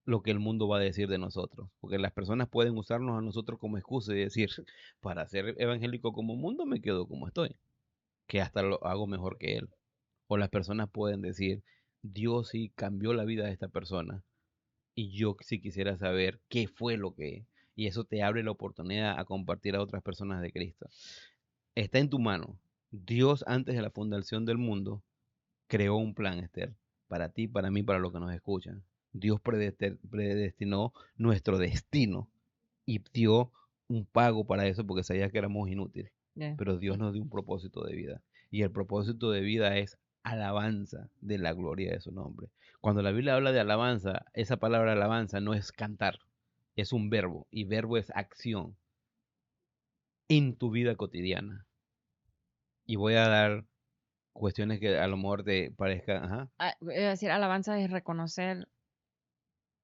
lo que el mundo va a decir de nosotros, porque las personas pueden usarnos a nosotros como excusa y decir, para ser evangélico como mundo me quedo como estoy, que hasta lo hago mejor que él. O las personas pueden decir, Dios sí cambió la vida de esta persona y yo sí quisiera saber qué fue lo que... Y eso te abre la oportunidad a compartir a otras personas de Cristo. Está en tu mano. Dios antes de la fundación del mundo creó un plan, Esther, para ti, para mí, para los que nos escuchan. Dios predestinó nuestro destino y dio un pago para eso porque sabía que éramos inútiles. yeah. Pero Dios nos dio un propósito de vida. Y el propósito de vida es alabanza de la gloria de su nombre. Cuando la Biblia habla de alabanza, esa palabra alabanza no es cantar, es un verbo. Y verbo es acción en tu vida cotidiana. Y voy a dar cuestiones que a lo mejor te parezcan, ajá, Voy a decir, alabanza es reconocer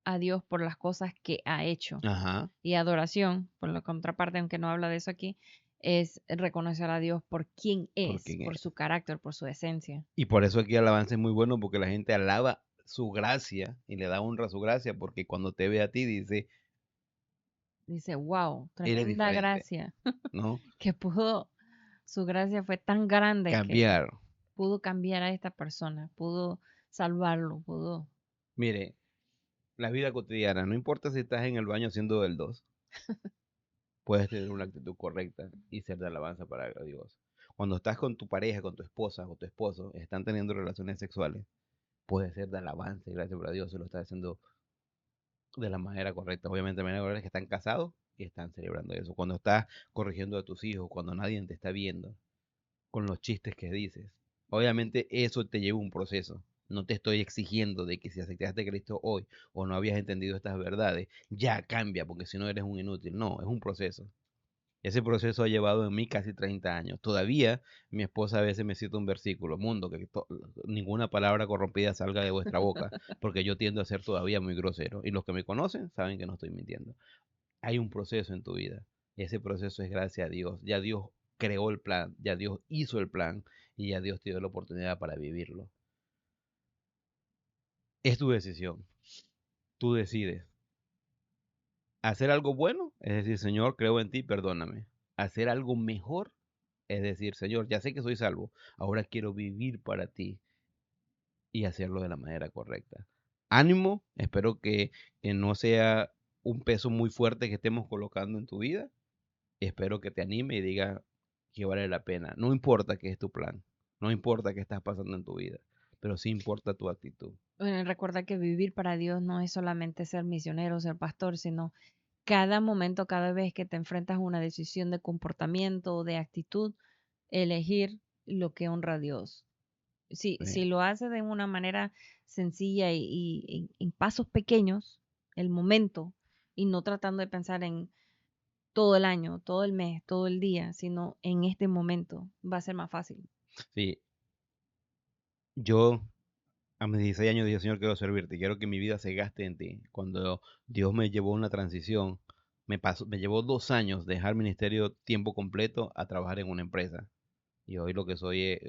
a Dios por las cosas que ha hecho. ajá, Y adoración, por la contraparte, aunque no habla de eso aquí, es reconocer a Dios por quién por es, quién por es. su carácter, por su esencia. Y por eso aquí alabanza es muy bueno porque la gente alaba su gracia y le da honra a su gracia porque cuando te ve a ti dice, Dice, wow, eres tremenda diferente, gracia, ¿no? que pudo, su gracia fue tan grande que Cambiar. pudo cambiar a esta persona, pudo salvarlo, pudo. Mire, la vida cotidiana, no importa si estás en el baño haciendo del 2, puedes tener una actitud correcta y ser de alabanza para Dios. Cuando estás con tu pareja, con tu esposa o tu esposo, están teniendo relaciones sexuales, puedes ser de alabanza y gracias para Dios, se lo estás haciendo de la manera correcta. Obviamente, la manera correcta es que están casados y están celebrando eso. Cuando estás corrigiendo a tus hijos, cuando nadie te está viendo, con los chistes que dices. Obviamente eso te lleva un proceso. No te estoy exigiendo de que si aceptaste a Cristo hoy o no habías entendido estas verdades, ya cambia, porque si no eres un inútil. No, es un proceso. Ese proceso ha llevado en mí casi 30 años. Todavía mi esposa a veces me cita un versículo, mundo, que ninguna palabra corrompida salga de vuestra boca, porque yo tiendo a ser todavía muy grosero. Y los que me conocen saben que no estoy mintiendo. Hay un proceso en tu vida. Ese proceso es gracias a Dios. Ya Dios creó el plan, ya Dios hizo el plan y ya Dios te dio la oportunidad para vivirlo. Es tu decisión. Tú decides. Hacer algo bueno, es decir, Señor, creo en ti, perdóname. Hacer algo mejor, es decir, Señor, ya sé que soy salvo, ahora quiero vivir para ti y hacerlo de la manera correcta. Ánimo, espero que no sea un peso muy fuerte que estemos colocando en tu vida. Espero que te anime y diga que vale la pena. No importa qué es tu plan, no importa qué estás pasando en tu vida, pero sí importa tu actitud. Bueno, y recuerda que vivir para Dios no es solamente ser misionero, ser pastor, sino cada momento, cada vez que te enfrentas a una decisión de comportamiento o de actitud, elegir lo que honra a Dios. Si Eh, lo haces de una manera sencilla y en pasos pequeños, el momento, y no tratando de pensar en todo el año, todo el mes, todo el día, sino en este momento, va a ser más fácil. Sí, yo a mis 16 años dije, Señor, quiero servirte, quiero que mi vida se gaste en ti. Cuando Dios me llevó a una transición, me llevó 2 años dejar ministerio tiempo completo a trabajar en una empresa. Y hoy lo que soy es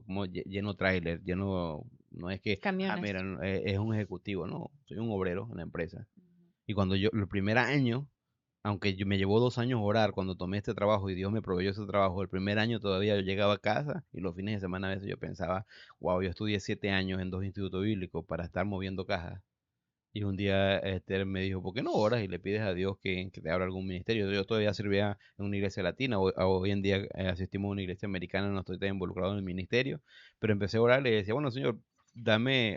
como lleno tráiler, lleno, no es que, Camiones. mira, no, es un ejecutivo, no, soy un obrero en la empresa. Y cuando yo, el primer año, aunque me llevó 2 años orar cuando tomé este trabajo y Dios me proveyó ese trabajo, el primer año todavía yo llegaba a casa y los fines de semana a veces yo pensaba, wow, yo estudié 7 años en 2 institutos bíblicos para estar moviendo cajas. Y un día Esther me dijo, ¿por qué no oras y le pides a Dios que te abra algún ministerio? Yo todavía servía en una iglesia latina, hoy en día asistimos a una iglesia americana, no estoy tan involucrado en el ministerio, pero empecé a orar y le decía, bueno, Señor,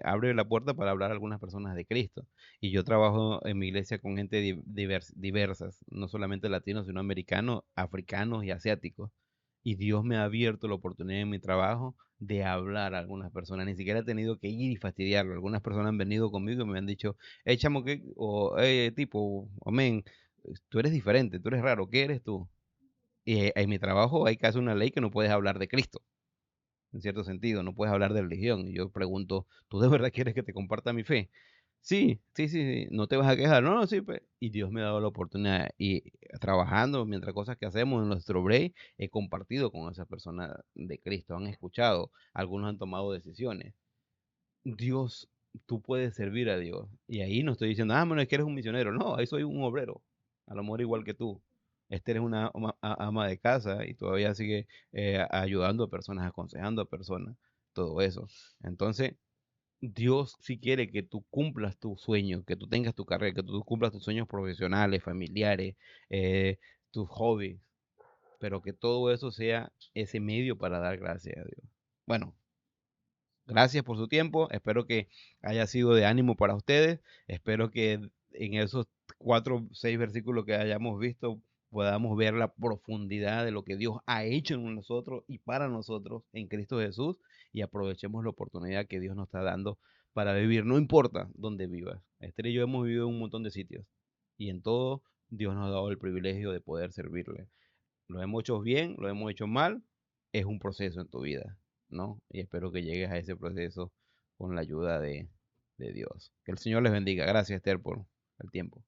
abre la puerta para hablar a algunas personas de Cristo. Y yo trabajo en mi iglesia con gente diversas, no solamente latinos, sino americanos, africanos y asiáticos. Y Dios me ha abierto la oportunidad en mi trabajo de hablar a algunas personas. Ni siquiera he tenido que ir y fastidiarlo. Algunas personas han venido conmigo y me han dicho, hey, chamo, ¿qué? O, hey, tipo, amén, tú eres diferente, tú eres raro, ¿qué eres tú? Y en mi trabajo hay casi una ley que no puedes hablar de Cristo, en cierto sentido, no puedes hablar de religión. Y yo pregunto, ¿tú de verdad quieres que te comparta mi fe? Sí, sí, sí, sí, no te vas a quejar, no, no, sí, pues. Y Dios me ha dado la oportunidad y trabajando, mientras cosas que hacemos en nuestro break, he compartido con esas personas de Cristo, han escuchado, algunos han tomado decisiones. Dios, tú puedes servir a Dios. Y ahí no estoy diciendo, bueno, es que eres un misionero. No, ahí soy un obrero. A lo mejor igual que tú. Este eres una ama de casa y todavía sigue ayudando a personas, aconsejando a personas, todo eso. Entonces, Dios sí quiere que tú cumplas tu sueño, que tú tengas tu carrera, que tú cumplas tus sueños profesionales, familiares, eh, tus hobbies, pero que todo eso sea ese medio para dar gracias a Dios. Bueno, gracias por su tiempo. Espero que haya sido de ánimo para ustedes. Espero que en esos 4 o 6 versículos que hayamos visto podamos ver la profundidad de lo que Dios ha hecho en nosotros y para nosotros en Cristo Jesús y aprovechemos la oportunidad que Dios nos está dando para vivir. No importa dónde vivas. Esther y yo hemos vivido en un montón de sitios y en todo Dios nos ha dado el privilegio de poder servirle. Lo hemos hecho bien, lo hemos hecho mal, es un proceso en tu vida, ¿no? Y espero que llegues a ese proceso con la ayuda de Dios. Que el Señor les bendiga. Gracias, Esther, por el tiempo.